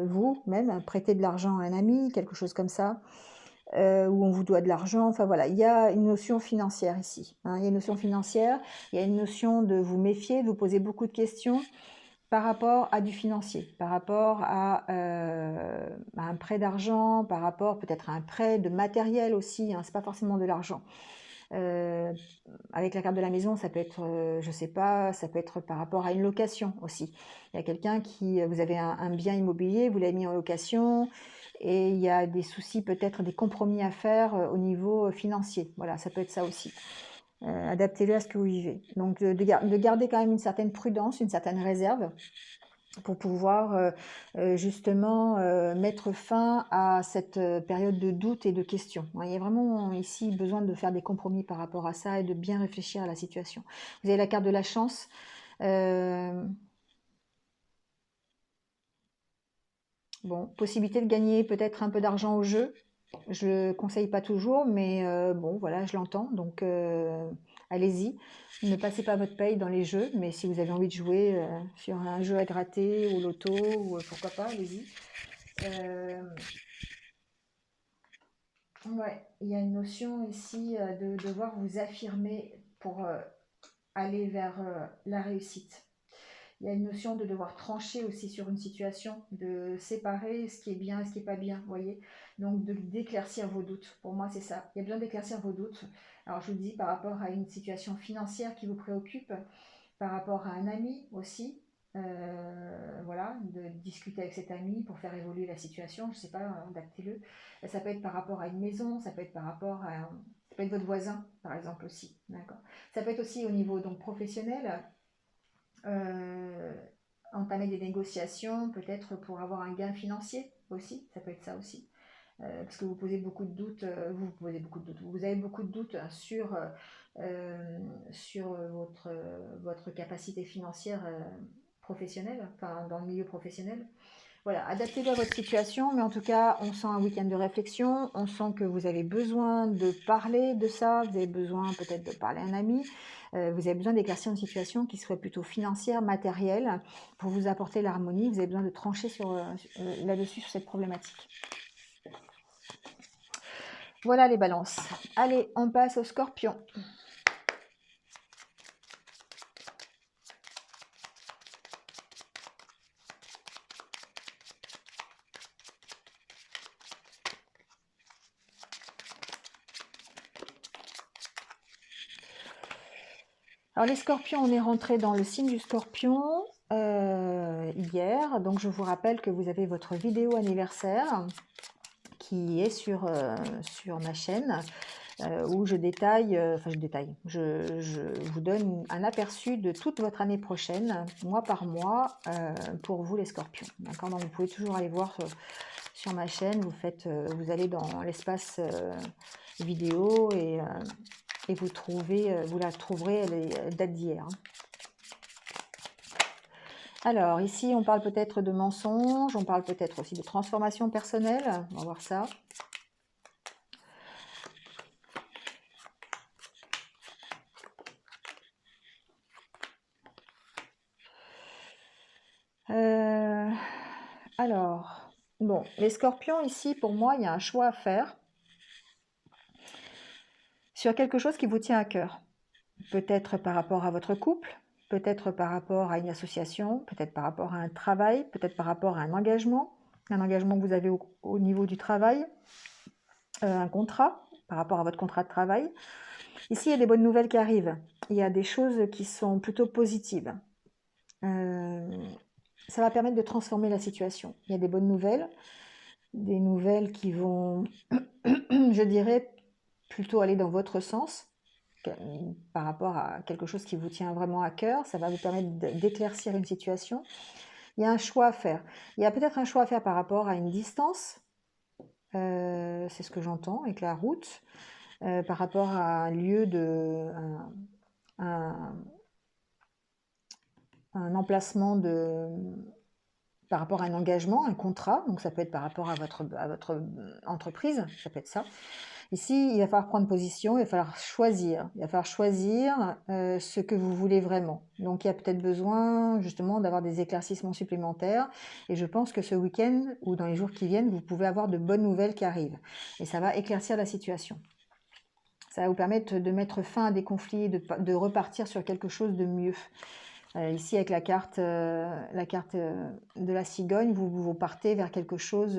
vous-même prêté de l'argent à un ami, quelque chose comme ça. Où on vous doit de l'argent. Enfin voilà, il y a une notion financière ici, hein. Il y a une notion financière, il y a une notion de vous méfier, de vous poser beaucoup de questions par rapport à du financier, par rapport à un prêt d'argent, par rapport peut-être à un prêt de matériel aussi, hein, c'est pas forcément de l'argent. Euh, avec la carte de la maison, ça peut être, je sais pas, ça peut être par rapport à une location aussi. Il y a quelqu'un qui, vous avez un bien immobilier, vous l'avez mis en location, et il y a des soucis, peut-être des compromis à faire au niveau financier. Voilà, ça peut être ça aussi. Adaptez-le à ce que vous vivez. Donc de garder quand même une certaine prudence, une certaine réserve pour pouvoir justement mettre fin à cette période de doute et de questions. Il y a vraiment ici besoin de faire des compromis par rapport à ça et de bien réfléchir à la situation. Vous avez la carte de la chance. Bon, possibilité de gagner peut-être un peu d'argent au jeu. Je ne le conseille pas toujours, mais bon, voilà, je l'entends. Donc, allez-y. Ne passez pas votre paye dans les jeux, mais si vous avez envie de jouer sur un jeu à gratter ou loto, ou pourquoi pas, allez-y. Ouais, il y a une notion ici de devoir vous affirmer pour aller vers la réussite. Il y a une notion de devoir trancher aussi sur une situation, de séparer ce qui est bien et ce qui n'est pas bien, vous voyez. Donc d'éclaircir vos doutes. Pour moi, c'est ça. Il y a besoin d'éclaircir vos doutes. Alors je vous dis par rapport à une situation financière qui vous préoccupe, par rapport à un ami aussi. Voilà, de discuter avec cet ami pour faire évoluer la situation, je ne sais pas, adaptez-le. Ça peut être par rapport à une maison, ça peut être par rapport à, ça peut être votre voisin, par exemple aussi, d'accord. Ça peut être aussi au niveau donc professionnel, euh, entamer des négociations, peut-être pour avoir un gain financier aussi, ça peut être ça aussi. Parce que vous posez beaucoup de doutes, vous posez beaucoup de doutes, vous avez beaucoup de doutes sur votre capacité financière professionnelle, enfin dans le milieu professionnel. Voilà, adaptez-le à votre situation, mais en tout cas, on sent un week-end de réflexion, on sent que vous avez besoin de parler de ça, vous avez besoin peut-être de parler à un ami, vous avez besoin d'éclaircir une situation qui serait plutôt financière, matérielle, pour vous apporter l'harmonie, vous avez besoin de trancher là-dessus, sur cette problématique. Voilà les balances. Allez, on passe au scorpion. Alors les scorpions, on est rentré dans le signe du scorpion hier. Donc je vous rappelle que vous avez votre vidéo anniversaire qui est sur ma chaîne où je détaille, je vous donne un aperçu de toute votre année prochaine, mois par mois, pour vous les scorpions. D'accord, donc vous pouvez toujours aller voir sur ma chaîne, vous allez dans l'espace vidéo et vous la trouverez, elle date d'hier. Hein. Alors ici, on parle peut-être de mensonges, on parle peut-être aussi de transformation personnelle, on va voir ça. Alors, bon, les scorpions ici, pour moi, il y a un choix à faire sur quelque chose qui vous tient à cœur. Peut-être par rapport à votre couple, peut-être par rapport à une association, peut-être par rapport à un travail, peut-être par rapport à un engagement que vous avez au niveau du travail, un contrat, par rapport à votre contrat de travail. Ici, il y a des bonnes nouvelles qui arrivent. Il y a des choses qui sont plutôt positives. Ça va permettre de transformer la situation. Il y a des bonnes nouvelles, des nouvelles qui vont, je dirais, plutôt aller dans votre sens par rapport à quelque chose qui vous tient vraiment à cœur. Ça va vous permettre d'éclaircir une situation. Il y a un choix à faire. Il y a peut-être un choix à faire par rapport à une distance. C'est ce que j'entends avec la route. Par rapport à un lieu un emplacement par rapport à un engagement, un contrat, donc ça peut être par rapport à votre entreprise, ça peut être ça. Ici, il va falloir prendre position, il va falloir choisir. Il va falloir choisir ce que vous voulez vraiment. Donc, il y a peut-être besoin justement d'avoir des éclaircissements supplémentaires. Et je pense que ce week-end ou dans les jours qui viennent, vous pouvez avoir de bonnes nouvelles qui arrivent. Et ça va éclaircir la situation. Ça va vous permettre de mettre fin à des conflits et de repartir sur quelque chose de mieux. Ici, avec la carte de la cigogne, vous partez vers quelque chose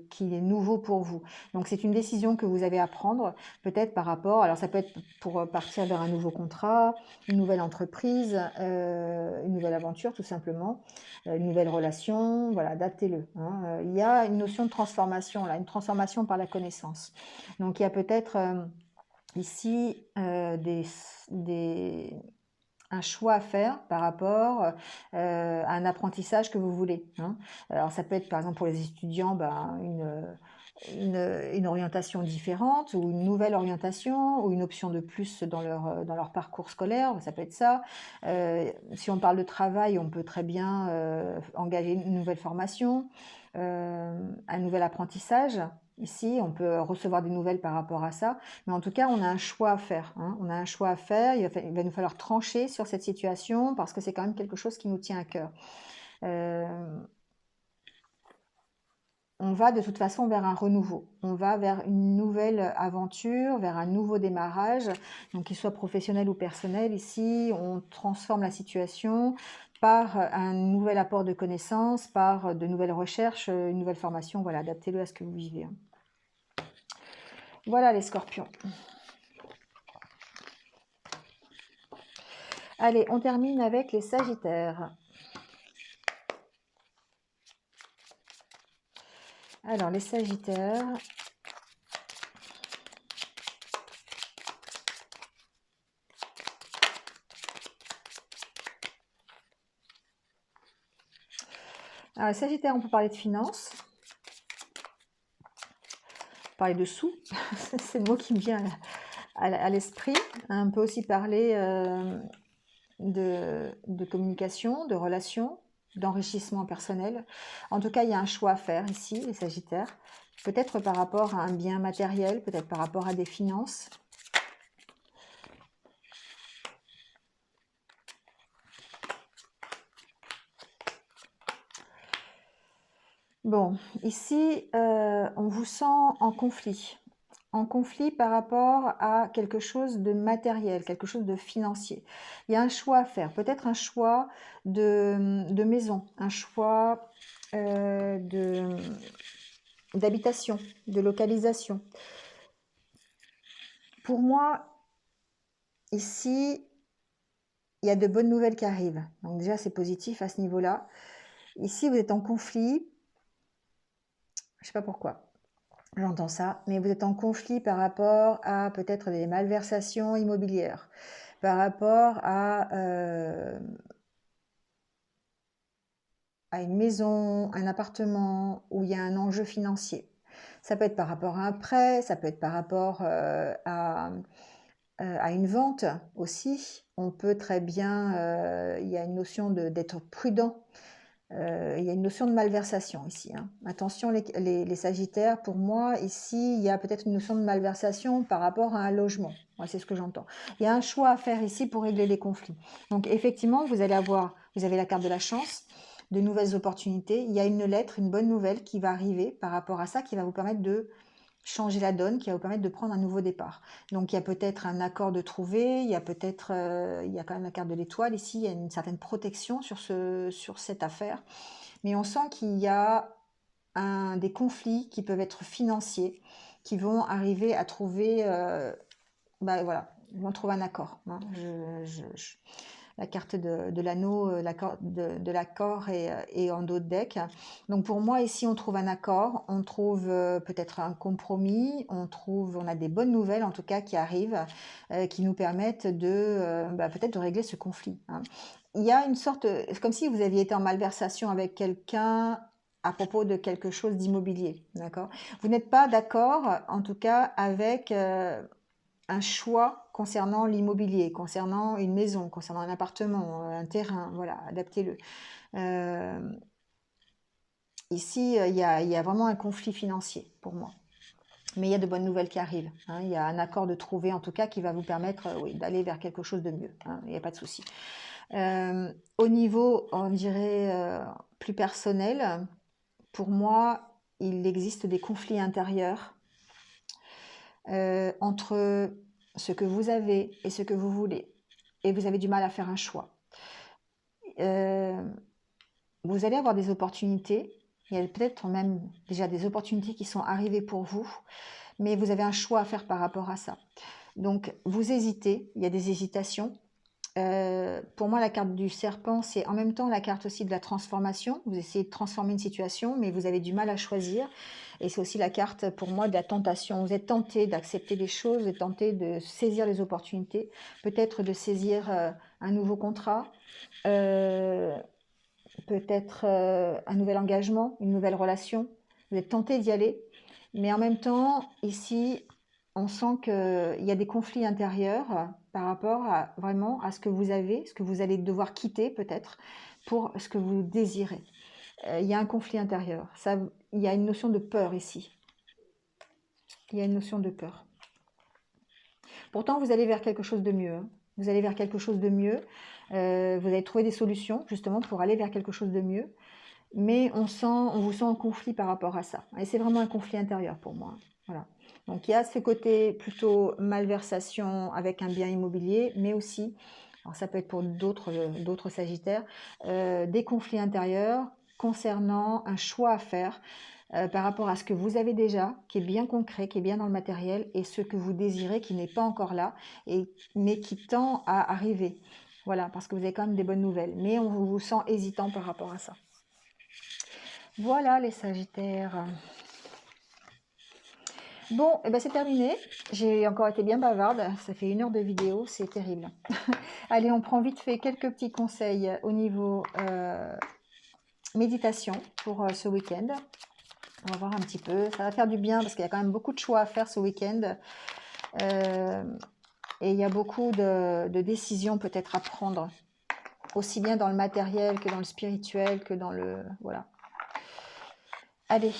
qui est nouveau pour vous. Donc, c'est une décision que vous avez à prendre, peut-être par rapport, alors ça peut être pour partir vers un nouveau contrat, une nouvelle entreprise, une nouvelle aventure tout simplement, une nouvelle relation, voilà, adaptez-le. Hein. Il y a une notion de transformation, là, une transformation par la connaissance. Donc, il y a peut-être ici un choix à faire par rapport à un apprentissage que vous voulez. Hein. Alors ça peut être par exemple pour les étudiants une orientation différente ou une nouvelle orientation ou une option de plus dans leur parcours scolaire, ça peut être ça. Si on parle de travail, on peut très bien engager une nouvelle formation, un nouvel apprentissage. Ici, on peut recevoir des nouvelles par rapport à ça, mais en tout cas, on a un choix à faire. Hein. On a un choix à faire, il va nous falloir trancher sur cette situation parce que c'est quand même quelque chose qui nous tient à cœur. On va de toute façon vers un renouveau, on va vers une nouvelle aventure, vers un nouveau démarrage, donc qu'il soit professionnel ou personnel. Ici, on transforme la situation par un nouvel apport de connaissances, par de nouvelles recherches, une nouvelle formation. Voilà, adaptez-le à ce que vous vivez. Voilà les scorpions. Allez, on termine avec les sagittaires. Alors, les sagittaires. Alors, les sagittaires, on peut parler de finances. Parler de sous, c'est le mot qui me vient à l'esprit. On peut aussi parler de communication, de relations, d'enrichissement personnel. En tout cas, il y a un choix à faire ici, les sagittaires. Peut-être par rapport à un bien matériel, peut-être par rapport à des finances. Bon, ici, on vous sent en conflit. en conflit par rapport à quelque chose de matériel, quelque chose de financier. Il y a un choix à faire, peut-être un choix de maison, un choix d'habitation, de localisation. Pour moi, ici, il y a de bonnes nouvelles qui arrivent. Donc déjà, c'est positif à ce niveau-là. Ici, vous êtes en conflit. Je ne sais pas pourquoi. J'entends ça, mais vous êtes en conflit par rapport à peut-être des malversations immobilières, par rapport à une maison, un appartement où il y a un enjeu financier. Ça peut être par rapport à un prêt, ça peut être par rapport à une vente aussi. On peut très bien, il y a une notion d'être prudent. Il y a une notion de malversation ici, hein. Attention les Sagittaires, pour moi ici il y a peut-être une notion de malversation par rapport à un logement. Moi, c'est ce que j'entends. Il y a un choix à faire ici pour régler les conflits. Donc effectivement, vous avez la carte de la chance, de nouvelles opportunités. Il y a une lettre, une bonne nouvelle qui va arriver par rapport à ça, qui va vous permettre de changer la donne, qui va vous permettre de prendre un nouveau départ. Donc il y a peut-être un accord de trouver, il y a peut-être, il y a quand même la carte de l'étoile ici, il y a une certaine protection sur cette affaire, mais on sent qu'il y a des conflits qui peuvent être financiers, qui vont arriver à trouver, voilà, ils vont trouver un accord, hein. La carte de l'anneau, de l'accord est en dos de deck. Donc pour moi, ici, on trouve un accord, on trouve peut-être un compromis, on a des bonnes nouvelles en tout cas qui arrivent, qui nous permettent peut-être de régler ce conflit, hein. Il y a une sorte, c'est comme si vous aviez été en malversation avec quelqu'un à propos de quelque chose d'immobilier, d'accord? Vous n'êtes pas d'accord, en tout cas, avec un choix concernant l'immobilier, concernant une maison, concernant un appartement, un terrain, voilà, adaptez-le. Ici, il y a vraiment un conflit financier pour moi. Mais il y a de bonnes nouvelles qui arrivent, hein. Il y a un accord de trouver, en tout cas, qui va vous permettre oui, d'aller vers quelque chose de mieux, hein. Il n'y a pas de souci. Au niveau, on dirait, plus personnel, pour moi, il existe des conflits intérieurs entre ce que vous avez et ce que vous voulez. Et vous avez du mal à faire un choix. Vous allez avoir des opportunités. Il y a peut-être même déjà des opportunités qui sont arrivées pour vous, mais vous avez un choix à faire par rapport à ça. Donc, vous hésitez, il y a des hésitations. Pour moi, la carte du serpent, c'est en même temps la carte aussi de la transformation. Vous essayez de transformer une situation, mais vous avez du mal à choisir. Et c'est aussi la carte, pour moi, de la tentation. Vous êtes tenté d'accepter des choses, vous êtes tenté de saisir les opportunités, peut-être de saisir un nouveau contrat, peut-être un nouvel engagement, une nouvelle relation. Vous êtes tenté d'y aller, mais en même temps, ici, on sent qu'il y a des conflits intérieurs par rapport vraiment à ce que vous avez, ce que vous allez devoir quitter peut-être pour ce que vous désirez. Il y a un conflit intérieur. Il y a une notion de peur ici. Il y a une notion de peur. Pourtant, vous allez vers quelque chose de mieux, hein. Vous allez vers quelque chose de mieux. Vous allez trouver des solutions justement pour aller vers quelque chose de mieux. Mais on vous sent en conflit par rapport à ça. Et c'est vraiment un conflit intérieur pour moi. Voilà. Donc il y a ce côté plutôt malversation avec un bien immobilier, mais aussi, alors ça peut être pour d'autres Sagittaires, des conflits intérieurs concernant un choix à faire par rapport à ce que vous avez déjà, qui est bien concret, qui est bien dans le matériel, et ce que vous désirez, qui n'est pas encore là, mais qui tend à arriver. Voilà, parce que vous avez quand même des bonnes nouvelles. Mais on vous sent hésitant par rapport à ça. Voilà les Sagittaires. Bon, et ben c'est terminé. J'ai encore été bien bavarde. Ça fait 1 heure de vidéo, c'est terrible. Allez, on prend vite fait quelques petits conseils au niveau méditation pour ce week-end. On va voir un petit peu. Ça va faire du bien parce qu'il y a quand même beaucoup de choix à faire ce week-end. Et il y a beaucoup de décisions peut-être à prendre, aussi bien dans le matériel que dans le spirituel, que dans le... Voilà. Allez,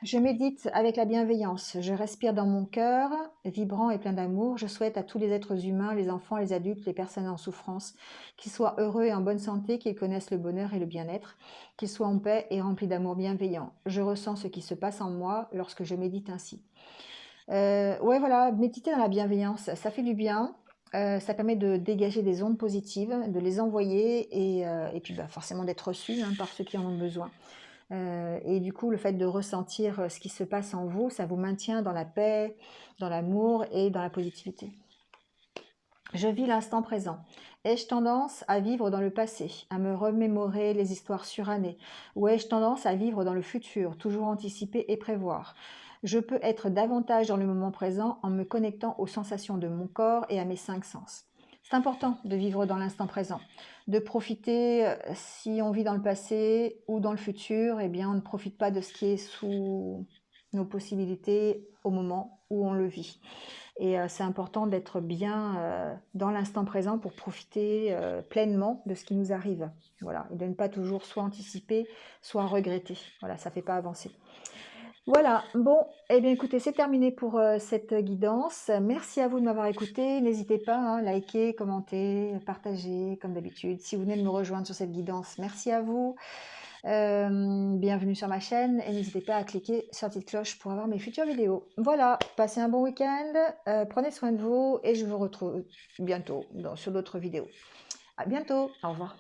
je médite avec la bienveillance. Je respire dans mon cœur, vibrant et plein d'amour. Je souhaite à tous les êtres humains, les enfants, les adultes, les personnes en souffrance, qu'ils soient heureux et en bonne santé, qu'ils connaissent le bonheur et le bien-être, qu'ils soient en paix et remplis d'amour bienveillant. Je ressens ce qui se passe en moi lorsque je médite ainsi. Ouais, voilà, méditer dans la bienveillance, ça fait du bien. Ça permet de dégager des ondes positives, de les envoyer et puis bah, forcément d'être reçu hein, par ceux qui en ont besoin. Et du coup, le fait de ressentir ce qui se passe en vous, ça vous maintient dans la paix, dans l'amour et dans la positivité. Je vis l'instant présent. Ai-je tendance à vivre dans le passé, à me remémorer les histoires surannées, ou ai-je tendance à vivre dans le futur, toujours anticiper et prévoir? Je peux être davantage dans le moment présent en me connectant aux sensations de mon corps et à mes cinq sens. C'est important de vivre dans l'instant présent, de profiter, si on vit dans le passé ou dans le futur, eh bien on ne profite pas de ce qui est sous nos possibilités au moment où on le vit. Et c'est important d'être bien dans l'instant présent pour profiter pleinement de ce qui nous arrive. Voilà, et de ne pas toujours soit anticiper, soit regretter. Voilà, ça ne fait pas avancer. Voilà, bon, eh bien écoutez, c'est terminé pour cette guidance. Merci à vous de m'avoir écouté. N'hésitez pas à liker, commenter, partager, comme d'habitude. Si vous venez de me rejoindre sur cette guidance, merci à vous. Bienvenue sur ma chaîne et n'hésitez pas à cliquer sur la petite cloche pour avoir mes futures vidéos. Voilà, passez un bon week-end, prenez soin de vous et je vous retrouve bientôt sur d'autres vidéos. À bientôt, au revoir.